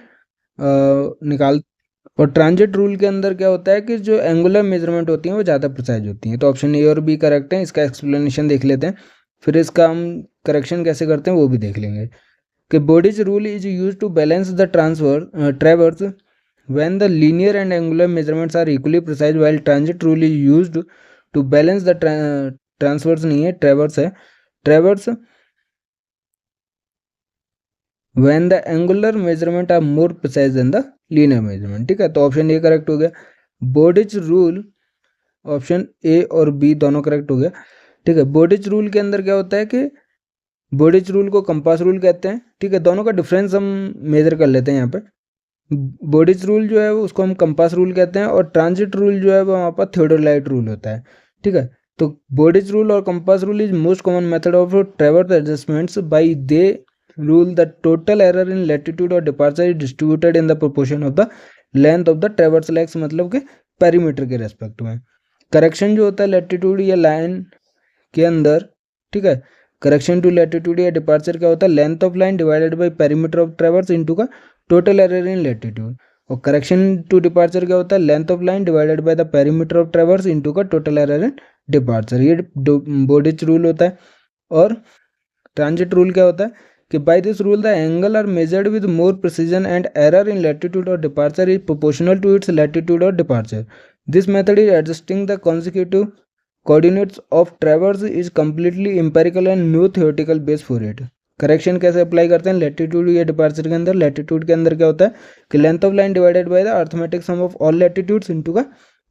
निकाल। और ट्रांजिट रूल के अंदर क्या होता है कि जो एंगुलर मेजरमेंट होती हैं वो ज़्यादा प्रिसाइज होती हैं। तो ऑप्शन ए और बी करेक्ट है। इसका एक्सप्लेनेशन देख लेते हैं, फिर इसका हम करेक्शन कैसे करते हैं वो भी देख लेंगे। कि Bowditch rule is use to balance the traverse when the linear and angular measurements are equally precise, while transit rule is used to balance the transverse नहीं है traverse है, traverse when the angular measurement are more precise than the linear measurement, ठीक है। तो ऑप्शन ए करेक्ट हो गया। बोर्डिच रूल ऑप्शन ए और बी दोनों करेक्ट हो गया, ठीक है। बोर्डिच रूल के अंदर क्या होता है कि बोर्डिच रूल को कंपास रूल कहते हैं, ठीक है। दोनों का डिफरेंस हम मेजर कर लेते हैं यहाँ पे। बोर्डिच रूल जो है वो उसको हम कंपास रूल कहते हैं, और ट्रांजिट रूल जो है वो वहाँ पर थियोडोलाइट रूल होता है, ठीक है। तो बोर्डिच रूल और compass rule is most common method of traverse adjustments by the rule the total error in latitude or departure is distributed in the proportion of the length of the traversal axis, मतलब कि पेरीमीटर के रेस्पेक्ट में। करेक्शन जो होता है लैटिट्यूड या लाइन के अंदर, ठीक है, करेक्शन टू लैटिट्यूड या डिपार्चर क्या होता है, length of line divided bye perimeter of ट्रेवर्स into का टोटल एरर इन लैटिट्यूड। और करेक्शन टू डिपार्चर क्या होता है, length of line divided by the perimeter of ट्रेवर्स into का टोटल एरर इन डिपार्चर। ये बोडिच रूल होता है। और ट्रांजिट रूल क्या होता है कि by this rule the angle are measured with more precision and error in latitude और departure is proportional to its latitude और departure. This method is adjusting the consecutive coordinates of traverse is completely empirical and no theoretical base for it. Correction कैसे अप्लाई करते हैं लैटिट्यूड या डिपार्चर के अंदर। लैटिट्यूड के अंदर क्या होता है कि length of line divided by the arithmetic sum of all latitudes into का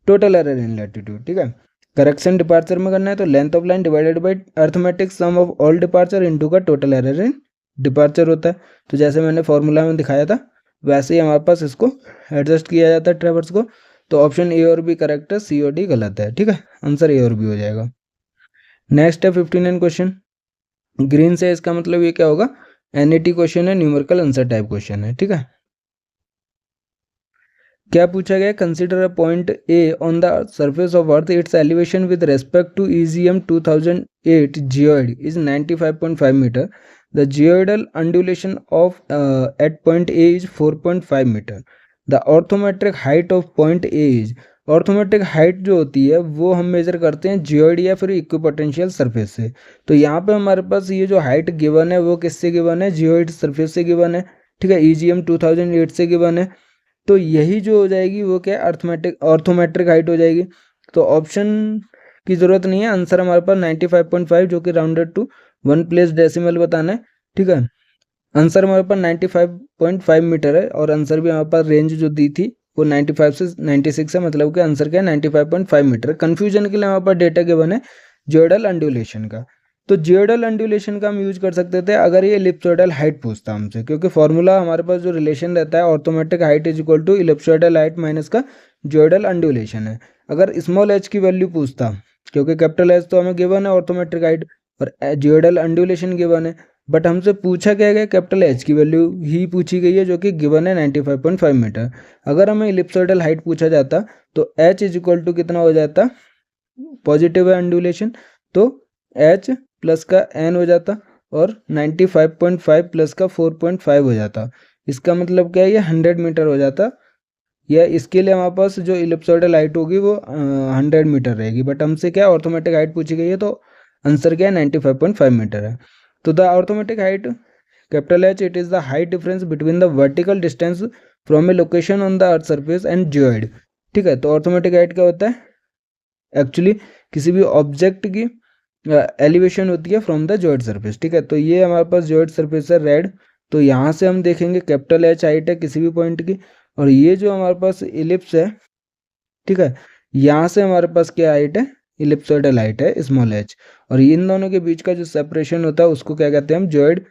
टोटल एरर इन लैटिट्यूड, ठीक है। करेक्शन डिपार्चर में करना है तो length of line divided by arithmetic sum of all departure into का टोटल एरर इन डिपार्चर होता है। तो जैसे मैंने फॉर्मूला में दिखाया था वैसे ही हमारे पास इसको एडजस्ट किया जाता है ट्रेवर्स को। तो ऑप्शन ए और बी करेक्ट है, सी और डी गलत है, ठीक है। आंसर ए और बी हो जाएगा। नेक्स्ट है 59 क्वेश्चन। ग्रीन से इसका मतलब ये क्या होगा, एनईटी क्वेश्चन है, न्यूमेरिकल आंसर टाइप क्वेश्चन है, ठीक है। क्या पूछा गया, consider a point A on the surface of earth, its elevation with respect to EGM 2008 geoid is 95.5 metre. The geoidal undulation of at point A is 4.5 metre. The orthometric height of point A is, orthometric height जो होती है वो हम मेजर करते हैं जियोइड या फिर इक्विपोटेंशियल सरफेस से। तो यहाँ पे हमारे पास ये जो हाइट गिवन है वो किससे गिवन है, जियोइड सरफेस से गिवन है, ठीक है, EGM 2008 से गिवन है। तो यही जो हो जाएगी वो क्या, ऑर्थोमेट्रिक हाइट हो जाएगी। तो ऑप्शन की ज़रूरत नहीं है, आंसर हमारे पास 95.5 जो कि राउंडेड टू 1 प्लेस डेसिमल बताना है, ठीक है। आंसर हमारे पास 95.5 मीटर है और आंसर भी हमारे पास रेंज जो दी थी वो 95 से 96 है, मतलब कि आंसर क्या है 95.5 मीटर। कन्फ्यूजन के लिए हमारे पास डेटा गिवन है जियोइडल अंडुलेशन का। तो जियोइडल अंडुलेशन का हम यूज कर सकते थे अगर ये इलिप्सोइडल हाइट पूछता हमसे, क्योंकि फॉर्मूला हमारे पास जो रिलेशन रहता है orthometric height is equal to ellipsoidal height minus का जियोइडल अंडुलेशन है। अगर स्मॉल एच की वैल्यू पूछता, क्योंकि कैपिटल एच तो हमें गिवन है ऑर्थोमेट्रिक हाइट और जियोइडल अंडुलेशन गिवन है, बट हमसे पूछा क्या गया, कैपिटल एच की वैल्यू ही पूछी गई है जो कि गिवन है 95.5 मीटर। अगर हमें इलिप्सोइडल हाइट पूछा जाता तो एच इज इक्वल टू कितना हो जाता, पॉजिटिव है अंडुलेशन तो एच प्लस का एन हो जाता और 95.5 प्लस का 4.5 हो जाता। इसका मतलब क्या है, ये 100 मीटर हो जाता। या इसके लिए हमारे पास जो इलिप्सोइडल हाइट होगी वो 100 मीटर रहेगी, बट हमसे क्या ऑर्थोमेटिक हाइट पूछी गई है तो आंसर क्या है 95.5 मीटर है। तो the orthometric height capital H, it is the height difference between the vertical distance from a location on the earth surface and geoid, ठीक है। तो ऑर्थोमेटिक हाइट क्या होता है, एक्चुअली किसी भी ऑब्जेक्ट की एलिवेशन होती है फ्रॉम द जियोइड सरफेस, ठीक है। तो ये हमारे पास जियोइड सरफेस है रेड, तो यहाँ से हम देखेंगे कैपिटल एच हाइट है किसी भी पॉइंट की, और ये जो हमारे पास इलिप्स है, ठीक है, यहाँ से हमारे पास क्या हाइट है, इलिप्सोइडल हाइट है स्मॉल एच, और इन दोनों के बीच का जो सेपरेशन होता है उसको क्या कहते हैं हम, जियोइड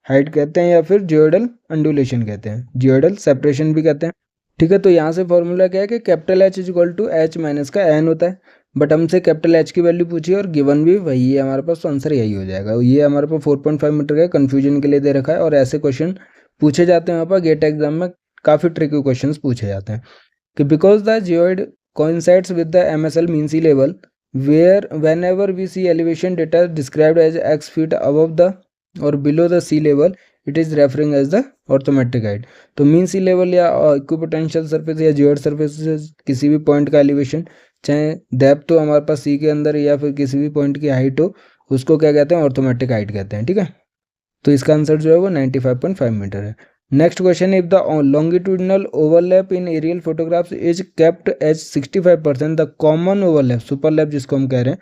हाइट कहते हैं या फिर जियोइडल अंडुलेशन कहते हैं, जियोइडल सेपरेशन भी कहते हैं, ठीक है। तो यहाँ से फॉर्मूला क्या है कि capital H is equal to H minus का एन होता है, बट हमसे कैपिटल एच की वैल्यू पूछी और गिवन भी वही है हमारे पास, तो आंसर यही हो जाएगा। ये हमारे पास 4.5 मीटर का कन्फ्यूजन के लिए दे रखा है और ऐसे क्वेश्चन पूछे जाते हैं वहाँ पर गेट एग्जाम में, काफ़ी ट्रिकी क्वेश्चन पूछे जाते हैं कि because the geoid coincides with the MSL mean sea level, where whenever we see elevation data described as x feet above the or below the sea level, it is referring as the orthometric height। तो मीन सी लेवल या इक्विपोटेंशियल सरफेस या जियोइड सरफेस किसी भी पॉइंट का एलिवेशन, चाहे डेप्थ तो हमारे पास सी के अंदर या फिर किसी भी पॉइंट की हाइट हो, उसको क्या कहते हैं, ऑर्थोमेट्रिक हाइट कहते हैं, ठीक है। तो इसका आंसर जो है वो 95.5 मीटर है। Next question, if the longitudinal overlap in aerial photographs is kept as 65%, the common overlap, superlap जिसको हम कह रहे हैं,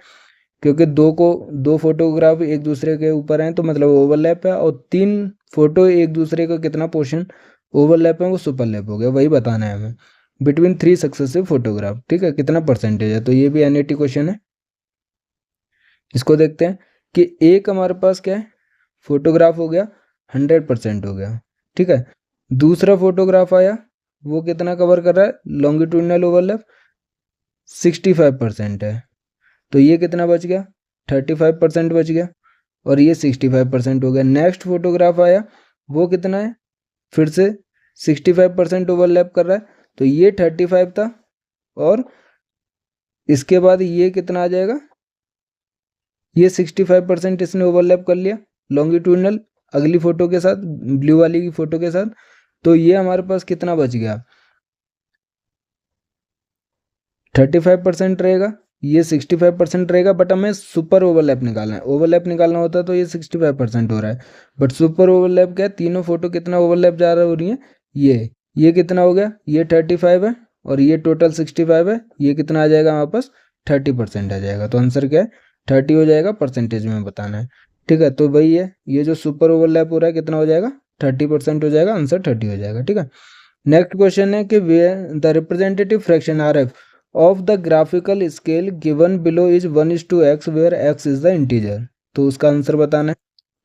क्योंकि दो फोटोग्राफ एक दूसरे के ऊपर हैं तो मतलब ओवरलैप है, और 3 फोटो एक दूसरे का कितना पोर्शन ओवरलैप है वो सुपरलैप हो गया, वही बताना है हमें। बिटवीन 3 सक्सेसिव फोटोग्राफ, ठीक है, कितना परसेंटेज है, तो ये भी एनईटी क्वेश्चन है। इसको देखते हैं कि एक हमारे पास क्या है, फोटोग्राफ हो गया 100% हो गया, ठीक है। दूसरा फोटोग्राफ आया वो कितना कवर कर रहा है, लॉन्गिट्यूडनल ओवरलैप 65% है, तो ये कितना बच गया, 35% बच गया, और ये 65% हो गया। नेक्स्ट फोटोग्राफ आया वो कितना है, फिर से 65% ओवरलैप कर रहा है, तो ये 35 था, और इसके बाद ये कितना आ जाएगा, ये 65% इसने ओवरलैप कर लिया लॉन्गिट्यूडनल अगली फोटो के साथ, ब्लू वाली की फोटो के साथ। तो ये हमारे पास कितना बच गया, 35% रहेगा, ये 65% रहेगा, बट हमें सुपर ओवरलैप निकालना है। ओवरलैप निकालना होता तो ये 65% हो रहा है, बट सुपर ओवरलैप क्या है, तीनों फोटो कितना ओवरलैप जा रहा हो रही है, ये कितना हो गया, ये 35 है और ये टोटल 65 है, ये कितना आ जाएगा हमारे पास 30% आ जाएगा। तो आंसर क्या है, 30 हो जाएगा, परसेंटेज में बताना है। ठीक है, तो वही है, ये जो सुपर ओवरलैप हो रहा है कितना हो जाएगा, 30% हो जाएगा, आंसर 30 हो जाएगा। ठीक है, नेक्स्ट क्वेश्चन है कि the representative fraction R F of the graphical scale given below is 1:x where x is the integer. तो उसका आंसर बताना है।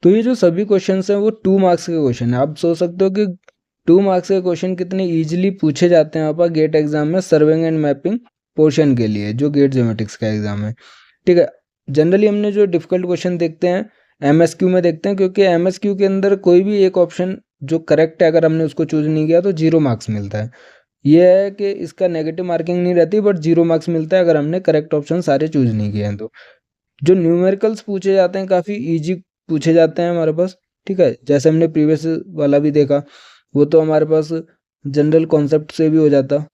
तो ये जो सभी क्वेश्चन हैं वो 2 मार्क्स के क्वेश्चन है। आप सोच सकते हो कि 2 मार्क्स के क्वेश्चन कितने इजीली पूछे जाते हैं यहाँ पर गेट एग्जाम में, सर्विंग एंड मैपिंग पोर्शन के लिए, जो गेट ज्योमेट्रिक्स का एग्जाम है। ठीक है, जनरली हमने जो डिफिकल्ट क्वेश्चन देखते हैं एमएसक्यू में देखते हैं, क्योंकि एमएसक्यू के अंदर कोई भी एक ऑप्शन जो करेक्ट है अगर हमने उसको चूज नहीं किया तो 0 मार्क्स मिलता है। ये है कि इसका नेगेटिव मार्किंग नहीं रहती, बट 0 मार्क्स मिलता है अगर हमने करेक्ट ऑप्शन सारे चूज नहीं किए हैं तो। जो न्यूमेरिकल्स पूछे जाते हैं काफ़ी इजी पूछे जाते हैं हमारे पास। ठीक है, जैसे हमने प्रीवियस वाला भी देखा, वो तो हमारे पास जनरल कॉन्सेप्ट से भी हो जाता।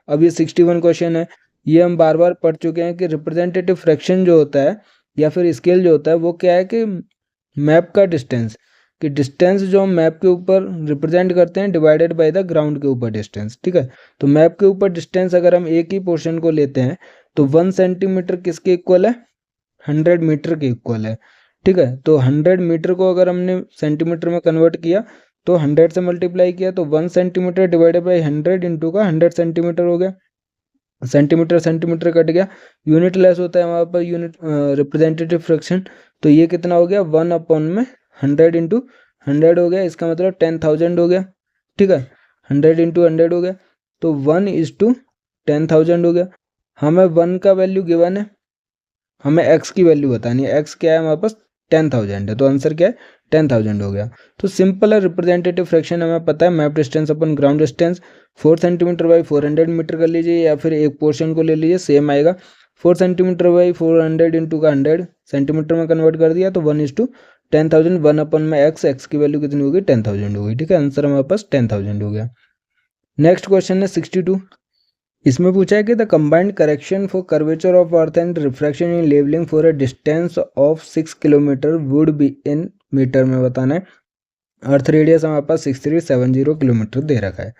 अब ये 61 क्वेश्चन है, ये हम बार बार पढ़ चुके हैं कि रिप्रेजेंटेटिव फ्रैक्शन जो होता है या फिर स्केल जो होता है वो क्या है कि मैप का डिस्टेंस, कि डिस्टेंस जो हम मैप के ऊपर रिप्रेजेंट करते हैं डिवाइडेड बाय द ग्राउंड के ऊपर डिस्टेंस। ठीक है, तो मैप के ऊपर डिस्टेंस अगर हम एक ही पोर्शन को लेते हैं तो 1 सेंटीमीटर किसके इक्वल है, 100 मीटर के इक्वल है। ठीक है, तो 100 मीटर को अगर हमने सेंटीमीटर में कन्वर्ट किया तो 100 से मल्टीप्लाई किया तो 1 सेंटीमीटर डिवाइडेड बाई 100 इंटू का 100 सेंटीमीटर हो गया। सेंटीमीटर सेंटीमीटर कट गया, यूनिट लेस होता है हमारे पास यूनिट रिप्रेजेंटेटिव फ्रैक्शन। तो ये कितना हो गया, 1 अपॉन में 100 इंटू 100 हो गया, इसका मतलब 10,000 हो गया। ठीक है, 100 इंटू 100 हो गया, तो 1:10,000 हो गया। हमें 1 का वैल्यू गिवन है, हमें x की वैल्यू बतानी है। x क्या है हमारे पास 10,000 है, तो आंसर क्या है 10,000 हो गया। तो सिंपल है, रिप्रेजेंटेटिव फ्रैक्शन हमें पता है, map distance upon ground distance 4 centimetre by 400 metre कर लीजिए, या फिर एक पोर्शन को ले लीजिए, सेम आएगा। 4 सेंटीमीटर बाई 400 इंटू का 100 सेंटीमीटर में कन्वर्ट कर दिया तो 1:10,000, 1 अपन में x की वैल्यू कितनी होगी 10,000 होगी। ठीक है, आंसर हमारे पास 10,000 हो गया। नेक्स्ट क्वेश्चन है 62, इसमें पूछा है कि the combined correction for curvature of earth and refraction in levelling for a distance of 6 kilometre would be in metre में बताना है। अर्थ रेडियस हमारे पास 6370 किलोमीटर दे रखा है।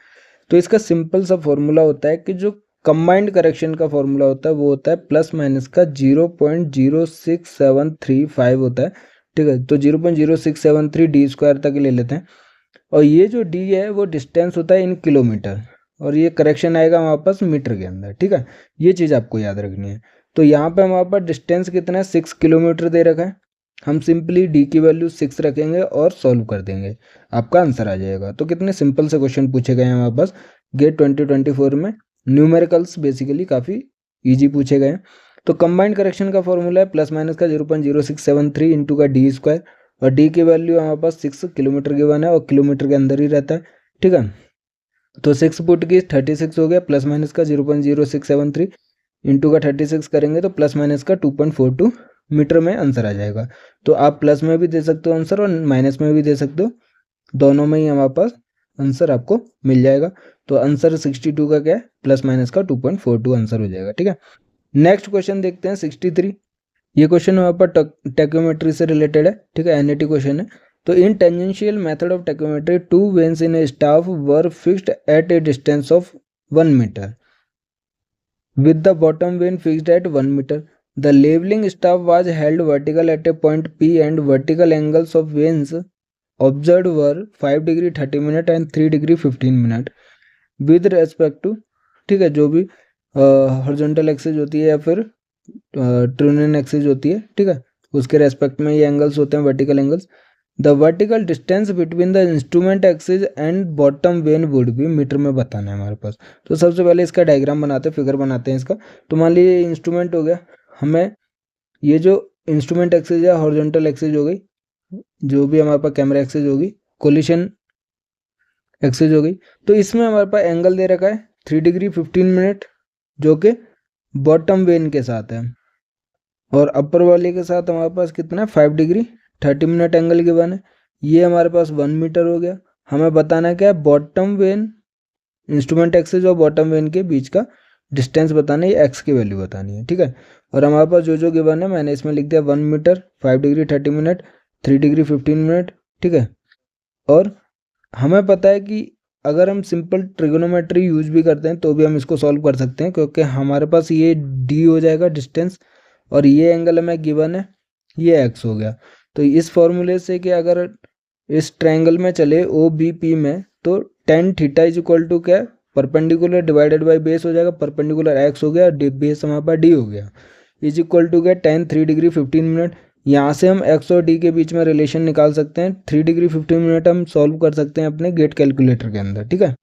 तो इसका सिंपल सा फॉर्मूला होता है कि जो कंबाइंड करेक्शन का फॉर्मूला होता है वो होता है प्लस माइनस का 0.06735 होता है। ठीक है, तो 0.0673 डी स्क्वायर तक ले लेते हैं, और ये जो डी है वो डिस्टेंस होता है इन किलोमीटर, और ये करेक्शन आएगा वापस मीटर के अंदर। ठीक है, ये चीज़ आपको याद रखनी है। तो यहाँ पे हमारे पास डिस्टेंस कितना है 6 किलोमीटर दे रखा है, हम सिंपली डी की वैल्यू 6 रखेंगे और सॉल्व कर देंगे, आपका आंसर आ जाएगा। तो कितने सिंपल से क्वेश्चन पूछे गए हैं हमारे पास गेट 2024 में, न्यूमेरिकल्स बेसिकली काफ़ी ईजी पूछे गए हैं। तो कंबाइंड करेक्शन का फॉर्मूला है प्लस माइनस का 0.0673 इंटू का डी स्क्वायर, और डी की वैल्यू हमारे पास 6 किलोमीटर की वन है और किलोमीटर के अंदर ही रहता है। ठीक है, तो 6 पुट की 36 हो गया, प्लस माइनस का 0.0673 इंटू का 36 करेंगे तो प्लस माइनस का 2.42 मीटर में आंसर आ जाएगा। तो आप प्लस में भी दे सकते हो आंसर और माइनस में भी दे सकते हो, दोनों में ही हमारे पास आंसर आपको मिल जाएगा। तो आंसर 62 का क्या है, प्लस माइनस का 2.42 आंसर हो जाएगा। ठीक है, नेक्स्ट क्वेश्चन देखते हैं 63। ये क्वेश्चन हमारे पास टैक्योमेट्री से रिलेटेड है। ठीक है, एनएटी क्वेश्चन है। तो in tangential method of tacheometry 2 vanes in a staff were fixed at a distance of 1 metre with the bottom vein fixed at 1 meter. The leveling staff was held vertical at a point P and vertical angles of veins observed were 5 degree 30 minute and 3 degree 15 minute with respect to, ठीक है, जो भी हॉरिजॉन्टल एक्सिस होती है या फिर ट्रूनियन एक्सिस होती है, ठीक है, उसके रेस्पेक्ट में ये एंगल्स होते हैं vertical angles. The vertical distance between the instrument axis and bottom when would भी मीटर में बताना है हमारे पास। तो सबसे पहले इसका डायग्राम बनाते हैं, फिगर बनाते हैं इसका। तो मान लीजिए इंस्ट्रूमेंट हो गया, हमें ये जो इंस्ट्रूमेंट एक्सिस या हॉरिजॉन्टल एक्सिस हो गई, जो भी हमारे पास कैमरा एक्सिस होगी, कोलिशन एक्सेज हो गई। तो इसमें हमारे पास एंगल दे रखा है 3 डिग्री 15 मिनट जो कि बॉटम वेन के साथ है, और अपर वाले के साथ हमारे पास कितना है 5 डिग्री 30 मिनट एंगल गिवन है। ये हमारे पास 1 मीटर हो गया। हमें बताना क्या है, बॉटम वेन इंस्ट्रूमेंट एक्सेस और बॉटम वेन के बीच का डिस्टेंस बताना है, ये एक्स की वैल्यू बतानी है, ठीक है। और हमारे पास जो जो गिवन है मैंने इसमें लिख दिया 1 metre 5 degree 30 minute 3 degree 15 minute, ठीक है। और हमें पता है कि अगर हम सिंपल ट्रिगोनोमेट्री यूज भी करते हैं तो भी हम इसको सॉल्व कर सकते हैं, क्योंकि हमारे पास ये डी हो जाएगा डिस्टेंस, और ये एंगल हमें गिवन है, ये एक्स हो गया। तो इस फॉर्मूले से कि अगर इस ट्रायंगल में चले ओ बी पी में, तो tan theta is equal to क्या, परपेंडिकुलर डिवाइडेड बाई बेस हो जाएगा, परपेंडिकुलर एक्स हो गया, बेस हमारे पास डी हो गया, इज इक्वल टू क्या टेन 3 डिग्री 15 मिनट। यहाँ से हम एक्स और डी के बीच में रिलेशन निकाल सकते हैं। 3 डिग्री 15 मिनट हम सॉल्व कर सकते हैं अपने गेट कैलकुलेटर के अंदर, ठीक है।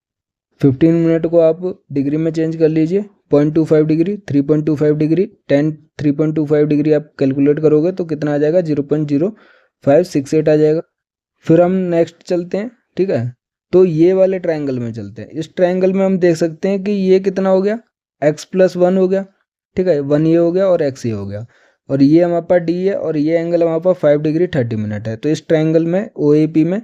15 मिनट को आप डिग्री में चेंज कर लीजिए, 0.25 डिग्री 3.25 डिग्री 10 3.25 डिग्री आप कैलकुलेट करोगे तो कितना आ जाएगा 0.0568 आ जाएगा। फिर हम नेक्स्ट चलते हैं, ठीक है। तो ये वाले ट्रायंगल में चलते हैं। इस ट्रायंगल में हम देख सकते हैं कि ये कितना हो गया x+1 हो गया, ठीक है, 1 ये हो गया और x ये हो गया, और ये हमारे पास डी है, और ये एंगल हमारे पास 5 डिग्री 30 मिनट है। तो इस ट्रायंगल में ओ ए पी में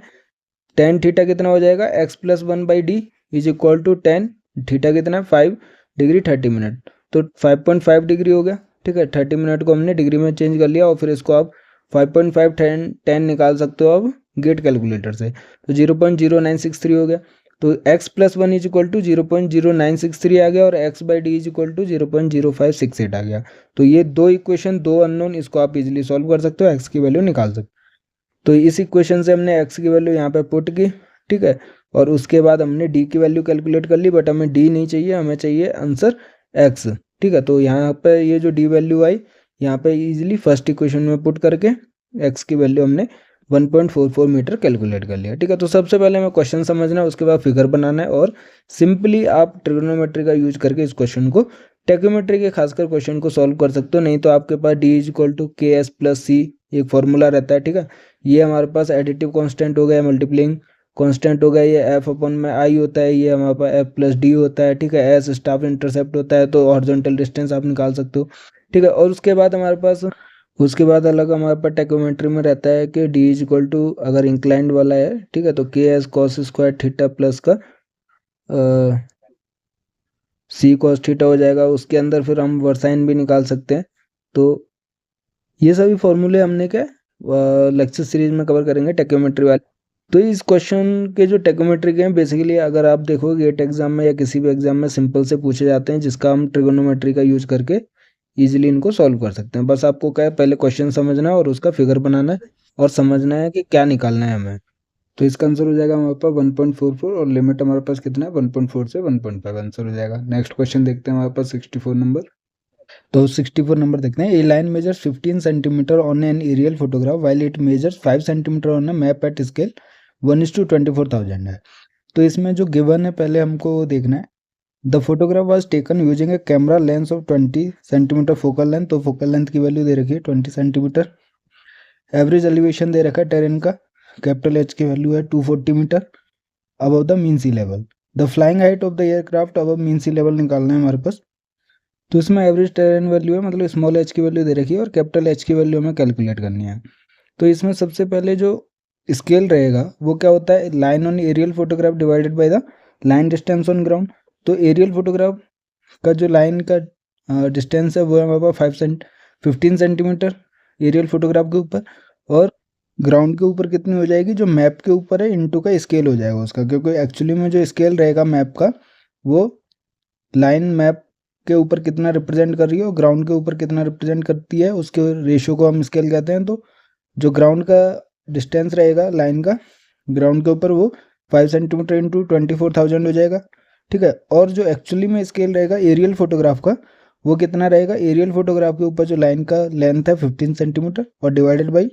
टेन थीटा कितना हो जाएगा x+1 by D is equal to tan theta कितना है 5 डिग्री 30 मिनट, तो 5.5 डिग्री हो गया, ठीक है। 30 मिनट को हमने डिग्री में चेंज कर लिया, और फिर इसको आप 5.5 10 निकाल सकते हो अब गेट कैलकुलेटर से, तो 0.0963 हो गया। तो x+1 इज इक्वल टू 0.0963 आ गया, और x by D is equal to 0.0568 आ गया। तो ये दो इक्वेशन, दो अननोन, इसको आप इजीली सॉल्व कर सकते हो, x की वैल्यू निकाल सकते हो। तो इस इक्वेशन से हमने x की वैल्यू यहाँ पे पुट की, ठीक है, और उसके बाद हमने d की वैल्यू कैलकुलेट कर ली, बट हमें d नहीं चाहिए, हमें चाहिए आंसर x, ठीक है। तो यहाँ पे ये जो d वैल्यू आई, यहाँ पे इजीली फर्स्ट इक्वेशन में पुट करके x की वैल्यू हमने 1.44 मीटर कैलकुलेट कर लिया, ठीक है। तो सबसे पहले हमें क्वेश्चन समझना है, उसके बाद फिगर बनाना है, और सिंपली आप ट्रिग्नोमेट्री का यूज करके इस क्वेश्चन को, टेक्योमेट्री के खासकर क्वेश्चन को सॉल्व कर सकते हो। नहीं तो आपके पास d इज इक्वल टू के एस प्लस सी एक फॉर्मूला रहता है, ठीक है। ये हमारे पास एडिटिव कांस्टेंट हो गया, मल्टीप्लाइंग कांस्टेंट हो गया, ये एफ अपन में आई होता है, ये हमारे पास एफ प्लस डी होता है, ठीक है। एस स्टाफ इंटरसेप्ट होता है, तो हॉरिजॉन्टल डिस्टेंस आप निकाल सकते हो, ठीक है। और उसके बाद हमारे पास अलग हमारे पास टेक्योमेट्री में रहता है कि डी इज इक्वल टू अगर इंक्लाइंड वाला है, ठीक है, तो के S cos square theta plus का सी कॉस थीटा हो जाएगा। उसके अंदर फिर हम वर्साइन भी निकाल सकते हैं। तो ये सभी फॉर्मूले हमने क्या लेक्चर सीरीज में कवर करेंगे टेक्योमेट्री वाले। तो इस क्वेश्चन के जो टेक्योमेट्री के हैं, बेसिकली अगर आप देखोगे गेट एग्जाम में या किसी भी एग्जाम में सिंपल से पूछे जाते हैं, जिसका हम ट्रिगोनोमेट्री का यूज करके इजीली इनको सॉल्व कर सकते हैं। बस आपको क्या है, पहले क्वेश्चन समझना है और उसका फिगर बनाना है, और समझना है कि क्या निकालना है हमें। तो इसका आंसर हो जाएगा हमारे पास 1.44, और लिमिट हमारे पास कितना है 1.4 से 1.5 आंसर हो जाएगा। नेक्स्ट क्वेश्चन देखते हैं, हमारे पास 64 नंबर। तो 64 नंबर देखते हैं। A line measures 15 centimetre on an aerial photograph while it measures 5 centimetre on a map at scale 1:24,000 है। तो इसमें जो गिवन है पहले हमको देखना है। The photograph was taken using A camera lens of 20 centimetre focal length, तो फोकल लेंथ की वैल्यू दे रखी है 20 सेंटीमीटर। एवरेज एलिवेशन दे रखा है टेरेन का, कैपिटल एच की वैल्यू है 240 metre above the mean sea level. The flying height of the aircraft above mean sea level निकालना है हमारे पास। तो इसमें एवरेज टेरेन वैल्यू है, मतलब स्मॉल एच की वैल्यू दे रखी है, और कैपिटल एच की वैल्यू हमें कैलकुलेट करनी है। तो इसमें सबसे पहले जो स्केल रहेगा वो क्या होता है, line on aerial photograph divided by the line distance on ground. तो एरियल फोटोग्राफ का जो लाइन का डिस्टेंस है वो है हमारे पास 15 सेंटीमीटर एरियल फोटोग्राफ के ऊपर, और ग्राउंड के ऊपर कितनी हो जाएगी, जो मैप के ऊपर है इनटू का स्केल हो जाएगा उसका, क्योंकि एक्चुअली में जो स्केल रहेगा मैप का वो लाइन मैप के ऊपर कितना रिप्रेजेंट कर रही है और ग्राउंड के ऊपर कितना रिप्रेजेंट करती है, उसके रेशियो को हम स्केल कहते हैं। तो जो ग्राउंड का डिस्टेंस रहेगा लाइन का ग्राउंड के ऊपर वो 5 सेंटीमीटर इंटू 24,000 हो जाएगा, ठीक है। और जो एक्चुअली में स्केल रहेगा एरियल फोटोग्राफ का वो कितना रहेगा, एरियल फोटोग्राफ के ऊपर जो लाइन का लेंथ है 15 सेंटीमीटर और divided by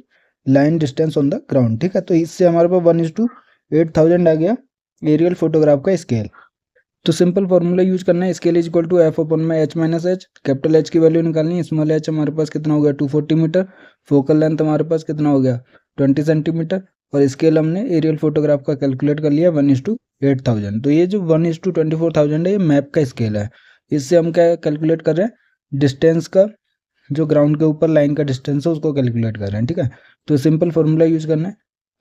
line distance on the ground, ठीक है। तो इससे हमारे पास 1:8,000 आ गया एरियल फोटोग्राफ का स्केल। तो सिंपल फॉर्मूला यूज करना है, scale is equal to F upon में H minus h, capital H की वैल्यू निकालनी है। स्मॉल एच हमारे पास कितना हो गया 240 मीटर, फोकल लेंथ हमारे पास कितना हो गया 20 सेंटीमीटर, और स्केल हमने एरियल फोटोग्राफ का कैलकुलेट कर लिया 1:8,000। 8000। तो ये जो 1:24,000 है, ये मैप का स्केल है। इससे हम क्या कैलकुलेट कर रहे हैं, डिस्टेंस का, जो ग्राउंड के ऊपर लाइन का डिस्टेंस है उसको कैलकुलेट कर रहे हैं, ठीक है। तो सिंपल फॉर्मूला यूज करना है,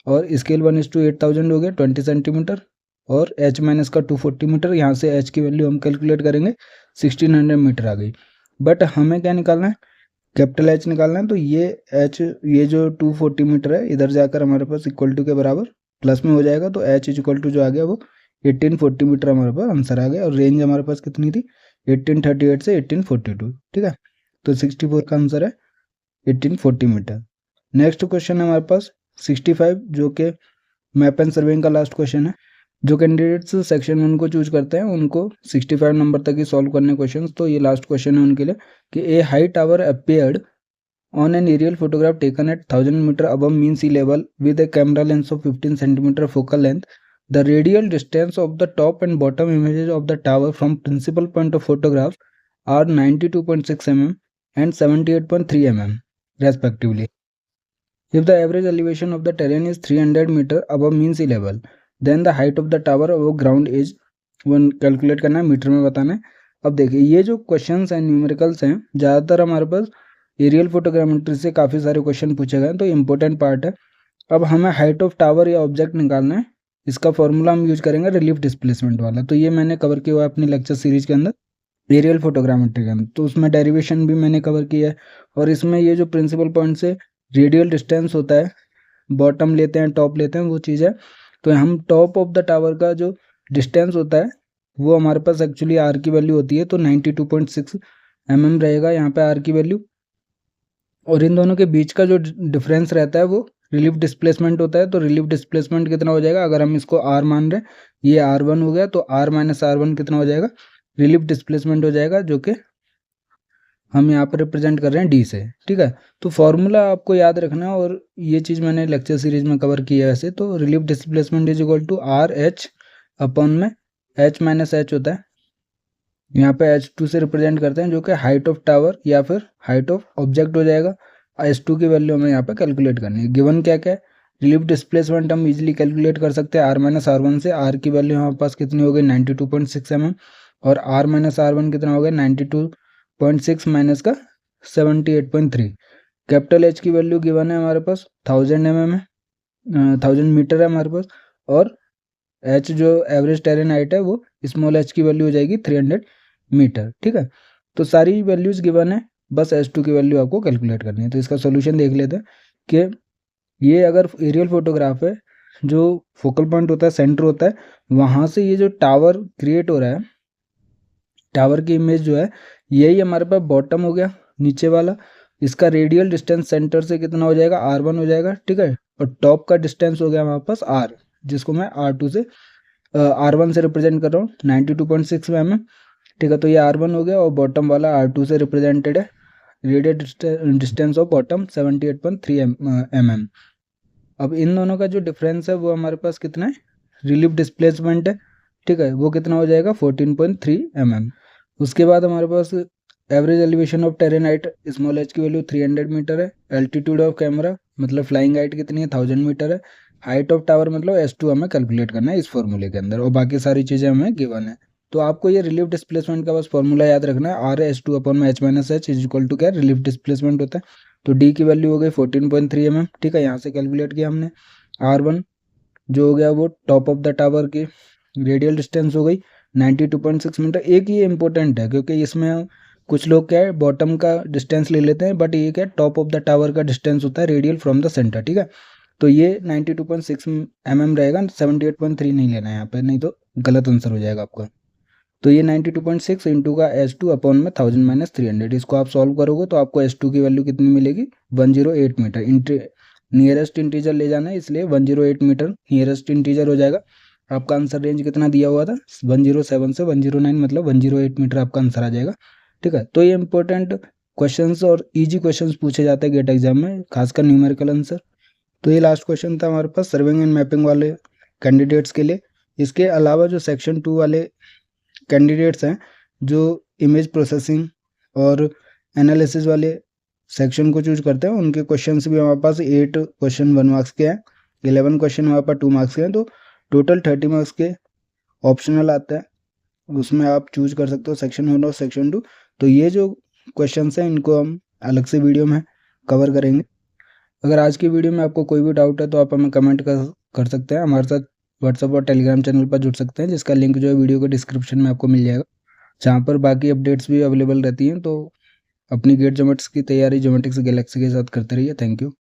और स्केल 1:8000 हो गया 20 सेंटीमीटर, और h माइनस का 240 मीटर। यहाँ से h की वैल्यू हम कैलकुलेट करेंगे 1600 मीटर आ गई। बट हमें क्या निकालना है, कैपिटल H निकालना है। तो ये h, ये जो 240 मीटर है, इधर जाकर हमारे पास इक्वल टू के बराबर प्लस में हो जाएगा। तो h इज इक्वल टू जो आ गया वो 1840 मीटर हमारे पास आंसर आ गया। और रेंज हमारे पास कितनी थी, 1838 से 1842, ठीक है। तो 64 का आंसर है 1840 मीटर। नेक्स्ट क्वेश्चन है हमारे पास 65, जो कि मैप एंड सर्वेइंग का लास्ट क्वेश्चन है। जो कैंडिडेट्स सेक्शन 1 को चूज करते हैं उनको 65 नंबर तक ही सॉल्व करने क्वेश्चन। तो ये लास्ट क्वेश्चन है उनके लिए कि a high tower appeared on an aerial photograph taken at 1000 metre above mean sea level with a camera lens of 15 centimetre focal length. The radial distance of the top and bottom images of the tower from principal point of photograph are 92.6 mm and 78.3 mm respectively. If the average elevation of the terrain is 300 meter above mean sea level, then the height of the tower above ground is 1 calculate करना है, मीटर में बताना है। अब देखिए ये जो क्वेश्चंस हैं, न्यूमेरिकल्स हैं, ज़्यादातर हमारे पास एरियल फोटोग्रामेट्री से काफ़ी सारे क्वेश्चन पूछे गए हैं, तो इंपॉर्टेंट पार्ट है। अब हमें हाइट ऑफ टावर या ऑब्जेक्ट निकालना है। इसका फॉर्मूला हम यूज करेंगे रिलीफ डिस्प्लेसमेंट वाला। तो ये मैंने कवर किया हुआ है अपनी लेक्चर सीरीज के अंदर, एरियल फोटोग्रामेट्री के अंदर। तो उसमें डेरिवेशन भी मैंने कवर किया है। और इसमें ये जो प्रिंसिपल पॉइंट से रेडियल डिस्टेंस होता है, बॉटम लेते हैं टॉप लेते हैं, वो चीज़ है। तो हम टॉप ऑफ द टावर का जो डिस्टेंस होता है वो हमारे पास एक्चुअली आर की वैल्यू होती है, तो 92.6 mm रहेगा यहाँ पे आर की वैल्यू। और इन दोनों के बीच का जो डिफरेंस रहता है वो रिलीफ डिस्प्लेसमेंट होता है। तो रिलीफ डिस्प्लेसमेंट कितना हो जाएगा, अगर हम इसको आर मान रहे हैं, ये R1 हो गया, तो R माइनस R1 कितना हो जाएगा, रिलीफ डिस्प्लेसमेंट हो जाएगा, जो कि हम यहाँ पर रिप्रेजेंट कर रहे हैं D से, ठीक है। तो फॉर्मूला आपको याद रखना है, और ये चीज़ मैंने लेक्चर सीरीज में कवर की है वैसे। तो relief displacement is equal to RH upon में H माइनस H होता है, यहाँ पे H2 से रिप्रेजेंट करते हैं, जो कि हाइट ऑफ टावर या फिर हाइट ऑफ ऑब्जेक्ट हो जाएगा। H2 की वैल्यू हमें यहाँ पे कैलकुलेट करनी है। गिवन क्या क्या है, रिलीफ डिस्प्लेसमेंट हम इजीली कैलकुलेट कर सकते हैं R माइनस R1 से। R की वैल्यू हमारे पास कितनी हो गई 92.6 mm, और R माइनस R1 कितना हो गया 92.6 माइनस का 78.3। कैपिटल H की वैल्यू गिवन है हमारे पास 1000 mm है, 1000 मीटर है हमारे पास। और H जो एवरेज टेरेन हाइट है वो स्मॉल h की वैल्यू हो जाएगी 300 मीटर, ठीक है। तो सारी वैल्यूज गिवन है, बस H2 की वैल्यू आपको कैलकुलेट करनी है। तो इसका सोल्यूशन देख लेते हैं कि ये अगर एरियल फोटोग्राफ है, जो फोकल पॉइंट होता है, सेंटर होता है, वहाँ से ये जो टावर क्रिएट हो रहा है, टावर की इमेज जो है, यही हमारे पास बॉटम हो गया नीचे वाला। इसका रेडियल डिस्टेंस सेंटर से कितना हो जाएगा, R1 हो जाएगा, ठीक है। और टॉप का डिस्टेंस हो गया हमारे पास R, जिसको मैं R2 से R1 से रिप्रेजेंट कर रहा हूँ 92.6 mm, ठीक है। तो ये R1 हो गया, और बॉटम वाला R2 से रिप्रेजेंटेड है। Radial distance of bottom 78.3 mm। अब इन दोनों का जो डिफरेंस है वो हमारे पास कितना है, रिलीफ डिस्प्लेसमेंट है, ठीक है। वो कितना हो जाएगा 14.3 mm। उसके बाद हमारे पास average elevation of terrain height small h की वैल्यू 300 मीटर है। एल्टीट्यूड ऑफ कैमरा मतलब फ्लाइंग हाइट कितनी है 1000 मीटर है। हाइट ऑफ टावर मतलब S2 हमें कैलकुलेट करना है इस फॉर्मूले के अंदर, और बाकी सारी चीज़ें हमें गिवन है। तो आपको ये रिलीफ डिस्प्लेसमेंट का बस फॉर्मूला याद रखना है, R/S2 अपॉन में H minus H is equal to क्या, रिलीफ डिस्प्लेसमेंट होता है। तो D की वैल्यू हो गई 14.3 mm, ठीक है। यहाँ से कैलकुलेट किया हमने। R1 जो हो गया वो टॉप ऑफ द टावर की रेडियल डिस्टेंस हो गई 92.6 मीटर। एक ये इंपॉर्टेंट है, क्योंकि इसमें कुछ लोग क्या है बॉटम का डिस्टेंस ले लेते हैं, बट ये क्या टॉप ऑफ द टावर का डिस्टेंस होता है रेडियल फ्रॉम द सेंटर, ठीक है। तो ये 92.6 mm रहेगा, 78.3 नहीं लेना है यहाँ पे, नहीं तो गलत आंसर हो जाएगा आपका। तो ये 92.6 इंटू का H2 अपॉन में 1000 माइनस 300, इसको आप सॉल्व करोगे तो आपको H2 की वैल्यू कितनी मिलेगी 108 मीटर। नियरेस्ट इंटीजर ले जाना है, इसलिए 108 मीटर नियरेस्ट इंटीजर हो जाएगा। आपका आंसर रेंज कितना दिया हुआ था 107 से 109, मतलब 108 मीटर आपका आंसर आ जाएगा, ठीक है। तो ये इंपॉर्टेंट क्वेश्चंस और इजी क्वेश्चंस पूछे जाते हैं गेट एग्जाम में, खासकर न्यूमेरिकल आंसर। तो ये लास्ट क्वेश्चन था हमारे पास सर्विंग एंड मैपिंग वाले कैंडिडेट्स के लिए। इसके अलावा जो सेक्शन 2 वाले कैंडिडेट्स हैं, जो इमेज प्रोसेसिंग और एनालिसिस वाले सेक्शन को चूज करते हैं, उनके क्वेश्चंस भी हमारे पास 8 क्वेश्चन 1 मार्क्स के हैं, 11 क्वेश्चन हमारे पास 2 मार्क्स के हैं। तो टोटल 30 मार्क्स के ऑप्शनल आता है, उसमें आप चूज कर सकते हो सेक्शन 1 और सेक्शन 2। तो ये जो क्वेश्चंस हैं इनको हम अलग से वीडियो में कवर करेंगे। अगर आज की वीडियो में आपको कोई भी डाउट है तो आप हमें कमेंट कर सकते हैं। हमारे साथ व्हाट्सएप और टेलीग्राम चैनल पर जुड़ सकते हैं, जिसका लिंक जो है वीडियो के डिस्क्रिप्शन में आपको मिल जाएगा, जहाँ पर बाकी अपडेट्स भी अवेलेबल रहती हैं। तो अपनी गेट ज्योमेट्रिक्स की तैयारी ज्योमेट्रिक्स गैलेक्सी के साथ करते रहिए। Thank you.